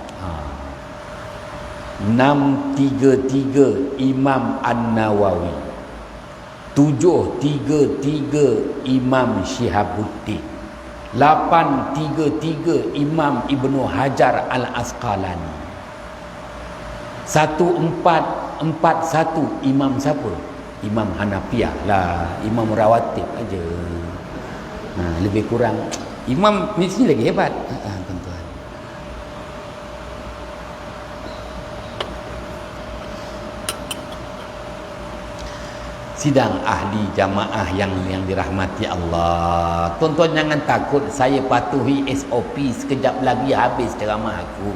633 Imam An-Nawawi, 733 Imam Syihabuddin, 833 Imam Ibnu Hajar Al-Asqalani, 1441 Imam siapa? Imam Hanafiyah lah, Imam Rawatib aja. Lebih kurang Imam ni sini lagi hebat. Tuan-tuan, sidang ahli jamaah yang dirahmati Allah. Tuan-tuan jangan takut, saya patuhi SOP, sekejap lagi habis ceramah aku.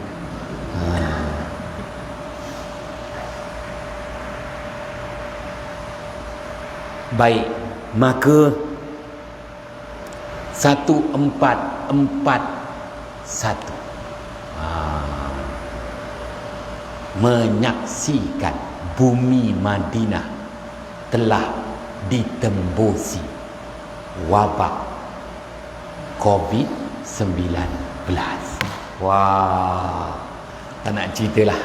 Baik, maka 1441 menyaksikan bumi Madinah telah ditembusi wabak COVID-19. Wah, tak nak ceritalah.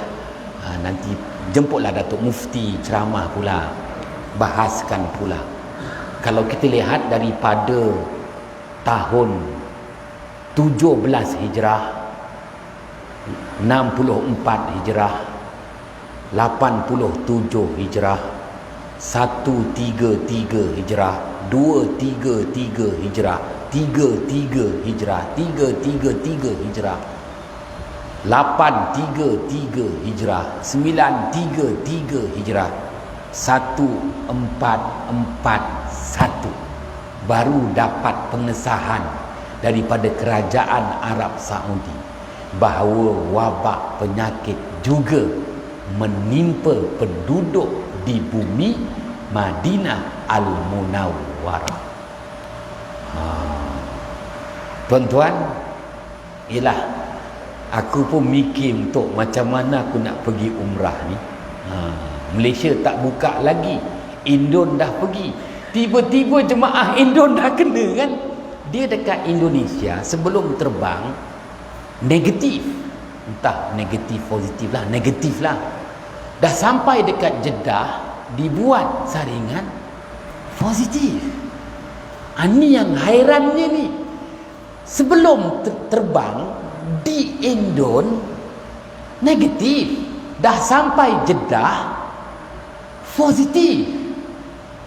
Nanti jemputlah Datuk Mufti ceramah pula, bahaskan pula. Kalau kita lihat daripada tahun 17 Hijrah, 64 Hijrah, 87 Hijrah, 133 Hijrah, 233 Hijrah, 33 Hijrah, 333 Hijrah, 833 Hijrah, 933 Hijrah, 1441 baru dapat pengesahan daripada kerajaan Arab Saudi bahawa wabak penyakit juga menimpa penduduk di bumi Madinah Al-Munawwarah. Tuan-tuan, ialah aku pun mikir untuk macam mana aku nak pergi umrah ni. Malaysia tak buka lagi, Indon dah pergi. Tiba-tiba jemaah Indon dah kena kan. Dia dekat Indonesia sebelum terbang negatif. Entah negatif positif lah, negatif lah. Dah sampai dekat Jeddah, dibuat saringan positif. Ini yang hairannya ni. Sebelum terbang di Indon negatif. Dah sampai Jeddah positif.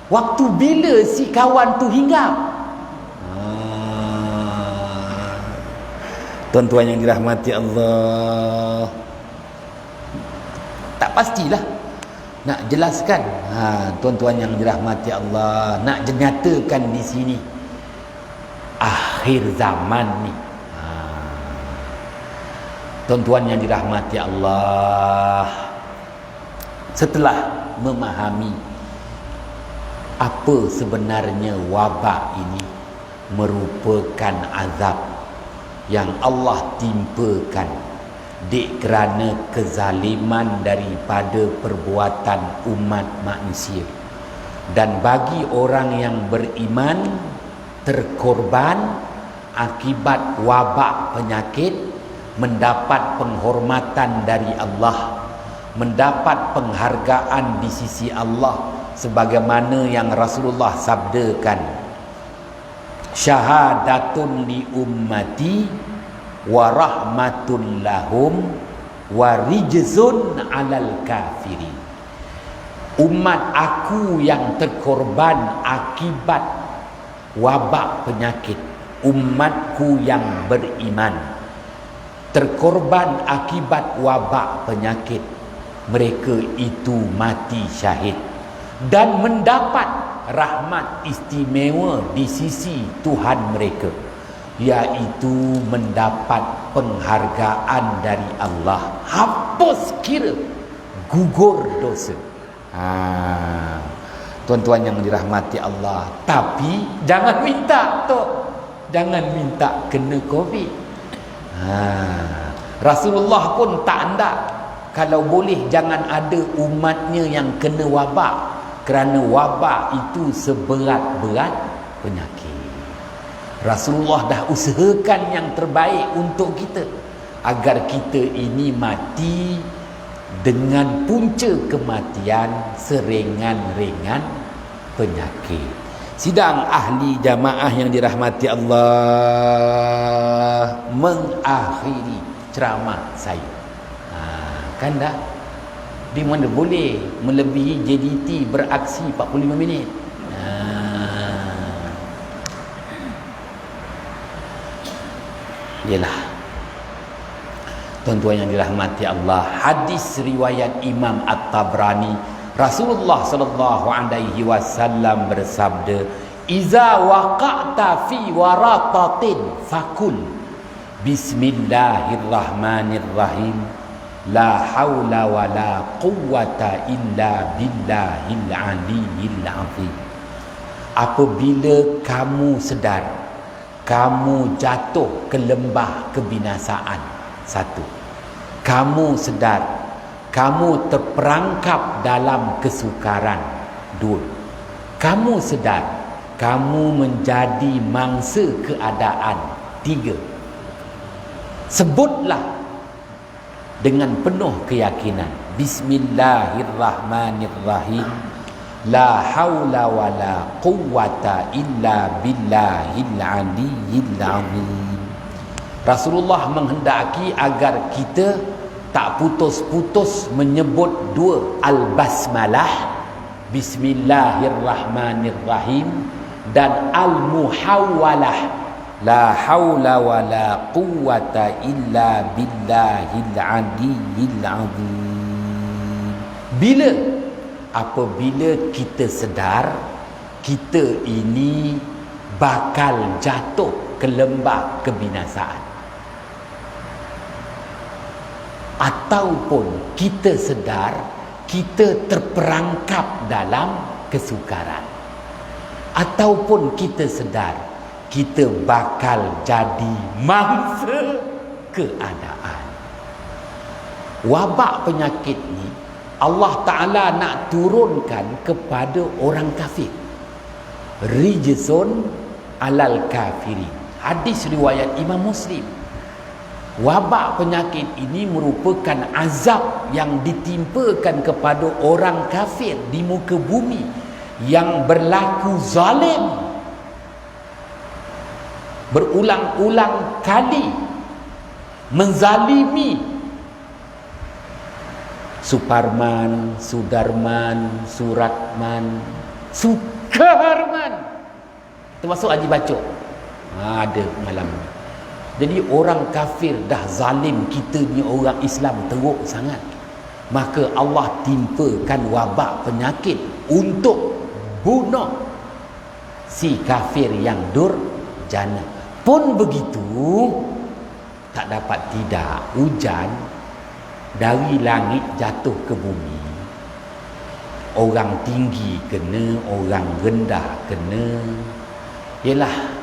Waktu bila si kawan tu hinggap? Tuan-tuan yang dirahmati Allah, tak pastilah nak jelaskan. Tuan-tuan yang dirahmati Allah, nak nyatakan di sini akhir zaman ni. Tuan-tuan yang dirahmati Allah, setelah memahami apa sebenarnya wabak ini merupakan azab yang Allah timpakan kerana kezaliman daripada perbuatan umat manusia, dan bagi orang yang beriman terkorban akibat wabak penyakit mendapat penghormatan dari Allah, mendapat penghargaan di sisi Allah, sebagaimana yang Rasulullah sabdakan, syahadatun li ummati wa rahmatun lahum wa rijzun alal kafirin. Umat aku yang terkorban akibat wabak penyakit, umatku yang beriman terkorban akibat wabak penyakit, mereka itu mati syahid dan mendapat rahmat istimewa di sisi Tuhan mereka, iaitu mendapat penghargaan dari Allah, hapus kira, gugur dosa. Tuan-tuan yang dirahmati Allah, tapi jangan minta tu, jangan minta kena COVID. Rasulullah pun tak hendak, kalau boleh jangan ada umatnya yang kena wabak, kerana wabak itu seberat-berat penyakit. Rasulullah dah usahakan yang terbaik untuk kita, agar kita ini mati dengan punca kematian seringan-ringan penyakit. Sidang ahli jamaah yang dirahmati Allah, mengakhiri ceramah saya. Kan dah, di mana boleh melebihi JDT beraksi 45 minit. Yalah, tuan-tuan yang dirahmati Allah, hadis riwayat Imam At-Tabrani, Rasulullah sallallahu alaihi wasallam bersabda, "Iza waqa'ta fi waratatin fakul bismillahirrahmanirrahim, la haula wa la quwwata illa billahil aliyyil azim." Apabila kamu sedar kamu jatuh ke lembah kebinasaan, satu, kamu sedar kamu terperangkap dalam kesukaran, dua, kamu sedar kamu menjadi mangsa keadaan, tiga, sebutlah dengan penuh keyakinan, bismillahirrahmanirrahim, la haula wa la quwwata illa billahil aliyyil azim. Rasulullah menghendaki agar kita tak putus-putus menyebut dua al-basmalah, bismillahirrahmanirrahim, dan al-muhawwalah, la haula wa la quwwata illa billahil aliyyil azim. Bila? Apabila kita sedar kita ini bakal jatuh ke lembah kebinasaan, ataupun kita sedar kita terperangkap dalam kesukaran, ataupun kita sedar kita bakal jadi mangsa keadaan. Wabak penyakit ni Allah Ta'ala nak turunkan kepada orang kafir. Rijsun alal kafirin. Hadis riwayat Imam Muslim. Wabak penyakit ini merupakan azab yang ditimpakan kepada orang kafir di muka bumi yang berlaku zalim berulang-ulang kali, menzalimi Suparman, Sudarman, Suratman, Sukarman, termasuk Haji Bacok. Ada malam ni. Jadi orang kafir dah zalim, kita ni orang Islam teruk sangat. Maka Allah timpakan wabak penyakit untuk bunuh si kafir yang durjana. Pun begitu, tak dapat tidak, hujan dari langit jatuh ke bumi. Orang tinggi kena, orang rendah kena. Yalah,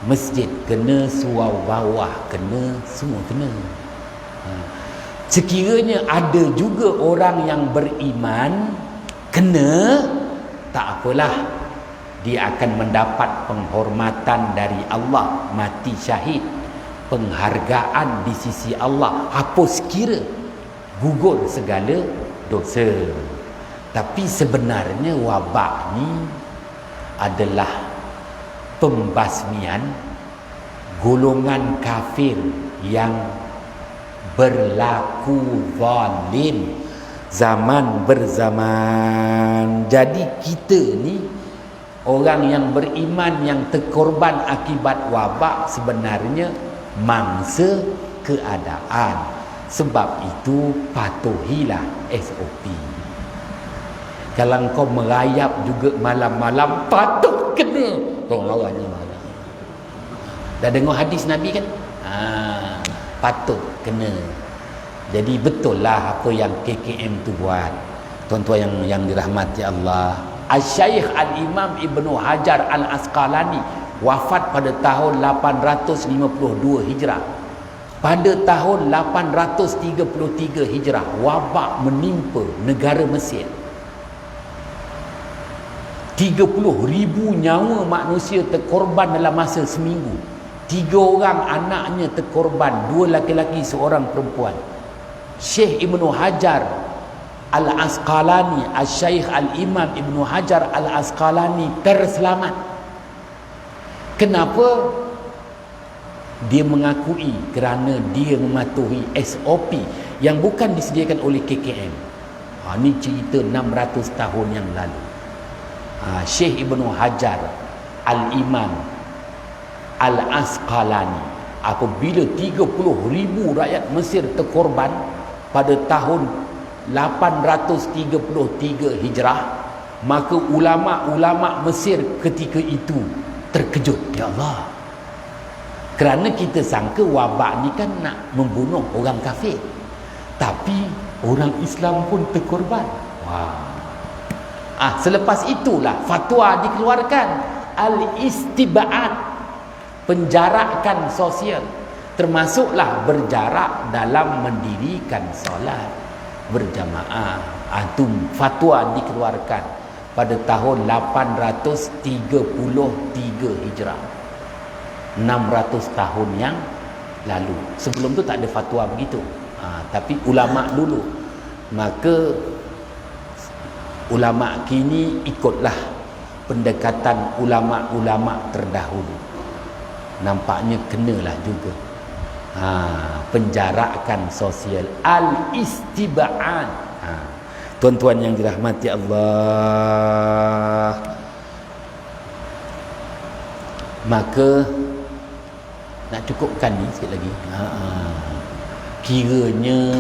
masjid kena, surau bawah kena, semua kena. Sekiranya ada juga orang yang beriman kena, tak apalah, dia akan mendapat penghormatan dari Allah, mati syahid, penghargaan di sisi Allah, hapus kira, gugur segala dosa. Tapi sebenarnya wabak ni adalah pembasmian golongan kafir yang berlaku zalim zaman berzaman. Jadi kita ni orang yang beriman yang terkorban akibat wabak sebenarnya mangsa keadaan. Sebab itu patuhilah SOP. Kalau kau merayap juga malam-malam, patut kena. Orang-orangnya malam. Dah dengar hadis Nabi kan? Patut kena. Jadi betul lah apa yang KKM tu buat. Tuan-tuan yang dirahmati Allah. Al-Syaikh Al-Imam Ibnu Hajar Al-Asqalani wafat pada tahun 852 Hijrah. Pada tahun 833 Hijrah, wabak menimpa negara Mesir. 30,000 nyawa manusia terkorban dalam masa seminggu. 3 orang anaknya terkorban, 2 laki-laki, 1 perempuan. Syekh Ibnu Hajar Al-Asqalani, Al-Syaikh Al-Imam Ibnu Hajar Al-Asqalani terselamat. Kenapa? Dia mengakui kerana dia mematuhi SOP yang bukan disediakan oleh KKM. Ini cerita 600 tahun yang lalu. Syekh Ibnu Hajar Al-Imam Al-Asqalani, apabila 30,000 rakyat Mesir terkorban pada tahun 833 Hijrah, maka ulama-ulama Mesir ketika itu terkejut. Ya Allah, kerana kita sangka wabak ni kan nak membunuh orang kafir, tapi orang Islam pun terkorban. Selepas itulah fatwa dikeluarkan, al-istiba'at, penjarakan sosial, termasuklah berjarak dalam mendirikan solat berjamaah. Itu fatwa dikeluarkan pada tahun 833 Hijrah, 600 tahun yang lalu. Sebelum tu tak ada fatwa begitu. Tapi ulama dulu. Maka ulama kini ikutlah pendekatan ulama-ulama terdahulu. Nampaknya kenalah juga. Penjarakan sosial, al-istiba'an. Tuan-tuan yang dirahmati Allah, maka nak cukupkan ni sikit lagi. Kiranya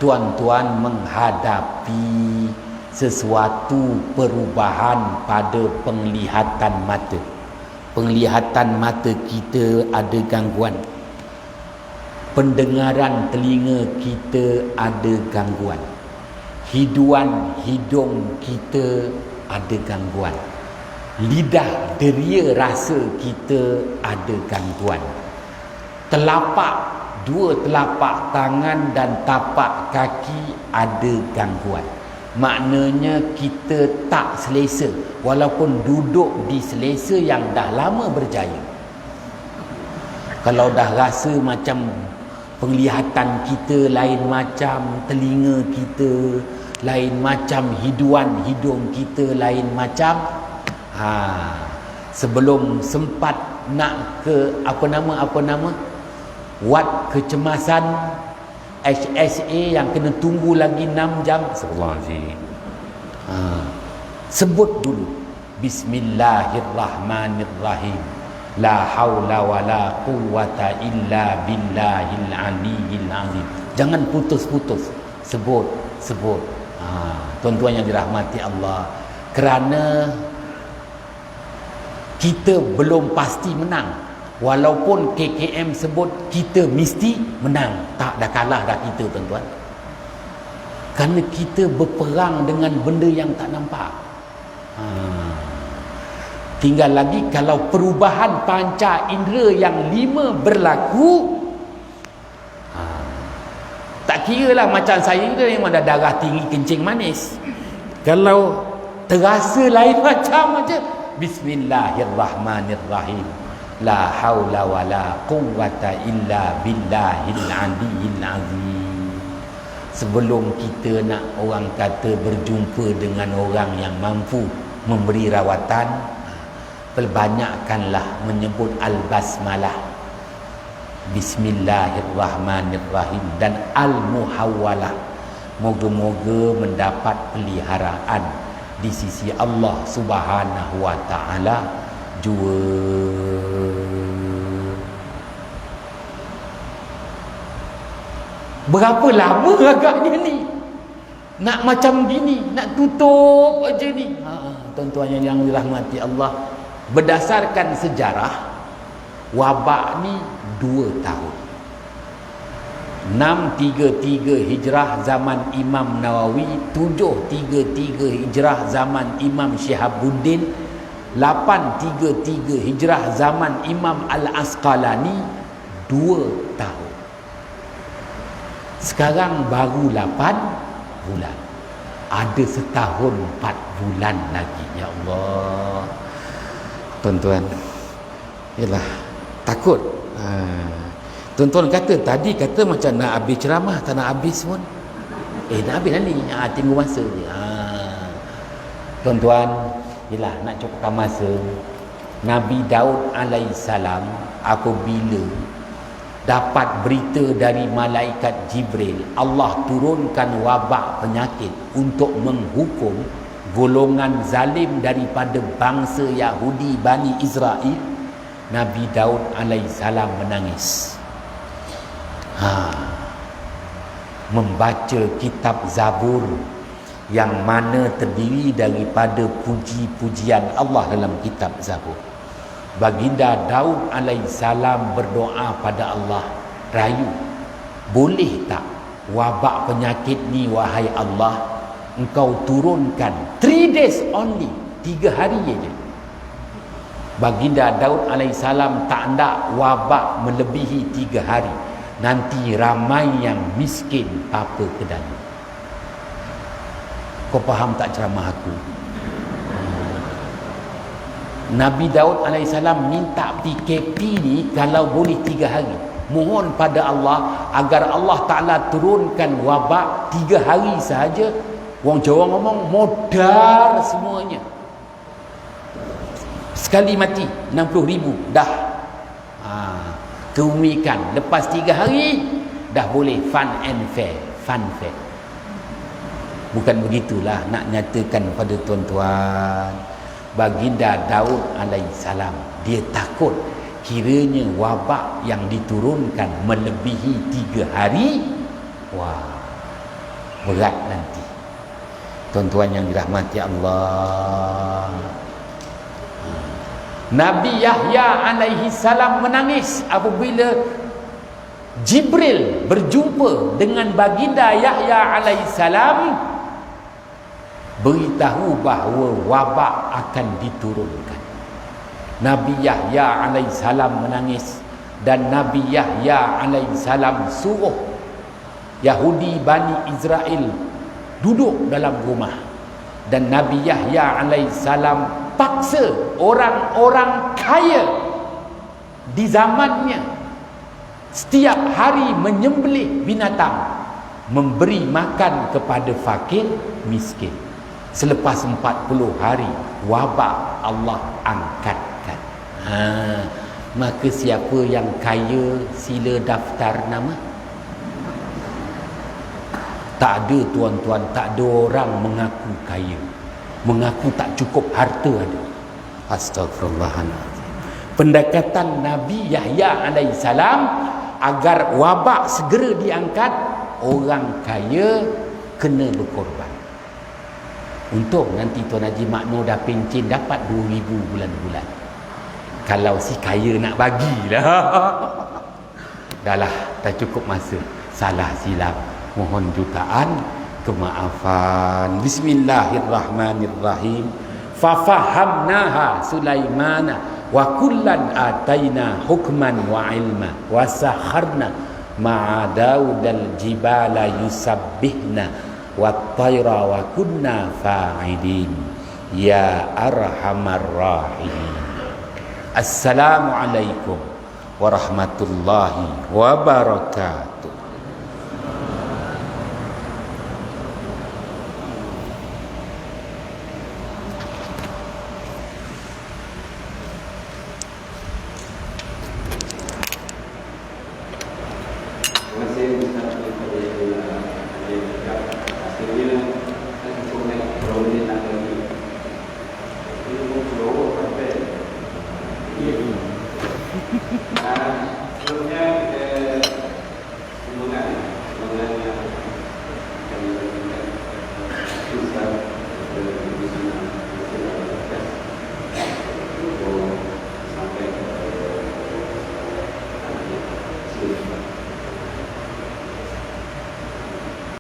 tuan-tuan menghadapi sesuatu perubahan pada penglihatan mata. Penglihatan mata kita ada gangguan. Pendengaran telinga kita ada gangguan. Hiduan hidung kita ada gangguan. Lidah deria rasa kita ada gangguan. Dua telapak tangan dan tapak kaki ada gangguan. Maknanya kita tak selesa, walaupun duduk di selesa yang dah lama berjaya. Kalau dah rasa macam penglihatan kita lain macam, telinga kita lain macam, hidung kita lain macam. Sebelum sempat nak ke apa nama wad kecemasan HSA yang kena tunggu lagi 6 jam. Astagfirullahaladzim. Sebut dulu Bismillahirrahmanirrahim. La haula wala quwwata illa billahil aliyyil azim. Jangan putus-putus. Sebut. Tuan-tuan yang dirahmati Allah, kerana kita belum pasti menang. Walaupun KKM sebut kita mesti menang, tak, dah kalah dah kita, tuan-tuan. Kerana kita berperang dengan benda yang tak nampak. Tinggal lagi kalau perubahan panca indera yang 5 berlaku. Tak kira lah macam saya ni memang dah darah tinggi kencing manis. Kalau terasa lain macam aja, Bismillahirrahmanirrahim. La haula wala quwwata illa billahil aliyyil azim. Sebelum kita nak orang kata berjumpa dengan orang yang mampu memberi rawatan, perbanyakkanlah menyebut al-basmalah, Bismillahirrahmanirrahim, dan al-muhawwalah. Moga-moga mendapat peliharaan di sisi Allah Subhanahu wa taala jua. Berapa lama agaknya ni nak macam gini, nak tutup aja ni. Tuan-tuan yang dirahmati Allah, berdasarkan sejarah, wabak ni 2 tahun. 633 Hijrah zaman Imam Nawawi, 733 Hijrah zaman Imam Syihabuddin, 833 Hijrah zaman Imam Al-Asqalani, 2 tahun. Sekarang baru 8 bulan. Ada setahun 4 bulan lagi. Ya Allah, tuan-tuan, yalah, takut. Tuan-tuan kata tadi macam nak habis ceramah, tak nak habis pun. Nak habis lah ni. Tunggu masa je. Tuan-tuan, yalah, nak cukupkan masa. Nabi Daud alaihissalam apabila dapat berita dari malaikat Jibril, Allah turunkan wabak penyakit untuk menghukum golongan zalim daripada bangsa Yahudi Bani Israel, Nabi Daud alaihissalam menangis. Membaca kitab Zabur yang mana terdiri daripada puji-pujian Allah dalam kitab Zabur. Baginda Daud alaihissalam berdoa pada Allah, rayu, boleh tak wabak penyakit ni wahai Allah, engkau turunkan 3 days only, 3 hari aja. Baginda Daud alaihissalam tak nak wabak melebihi 3 hari, nanti ramai yang miskin apa kedai. Kau faham tak ceramah aku? Nabi Daud alaihissalam minta PKP ni kalau boleh 3 hari. Mohon pada Allah agar Allah Ta'ala turunkan wabak 3 hari sahaja. Orang Jawa ngomong modal semuanya. Sekali mati 60,000 dah. Keumikan. Lepas 3 hari dah boleh fun and fair. Bukan begitulah nak nyatakan pada tuan-tuan. Baginda Daud alaihissalam, dia takut kiranya wabak yang diturunkan melebihi 3 hari, berat nanti. Tuan-tuan yang dirahmati Allah, Nabi Yahya alaihissalam menangis apabila Jibril berjumpa dengan baginda Yahya alaihissalam, beritahu bahawa wabak akan diturunkan. Nabi Yahya alaihissalam menangis, dan Nabi Yahya alaihissalam suruh Yahudi Bani Israel duduk dalam rumah, dan Nabi Yahya alaihissalam paksa orang-orang kaya di zamannya setiap hari menyembelih binatang, memberi makan kepada fakir miskin. Selepas 40 hari wabak Allah angkatkan. Maka siapa yang kaya sila daftar nama. Tak ada tuan-tuan, tak ada orang mengaku kaya, mengaku tak cukup harta ada. Astagfirullahaladzim. Pendekatan Nabi Yahya alaihissalam agar wabak segera diangkat, orang kaya kena berkorban. Untung nanti Tuan Haji Makno dah pencen dapat 2,000 bulan-bulan. Kalau si kaya nak bagilah. Dahlah, dah cukup masa. Salah silap, mohon jutaan kemaafan. Bismillahirrahmanirrahim. Fafahamnaha Sulaimana wa kullan ataina hukman wa ilma wa sakharna ma'a Daudal jibala yusabbihna wat-tayra wa kunna fa'idin ya arhamar rahimin. Assalamualaikum warahmatullahi wabarakatuh.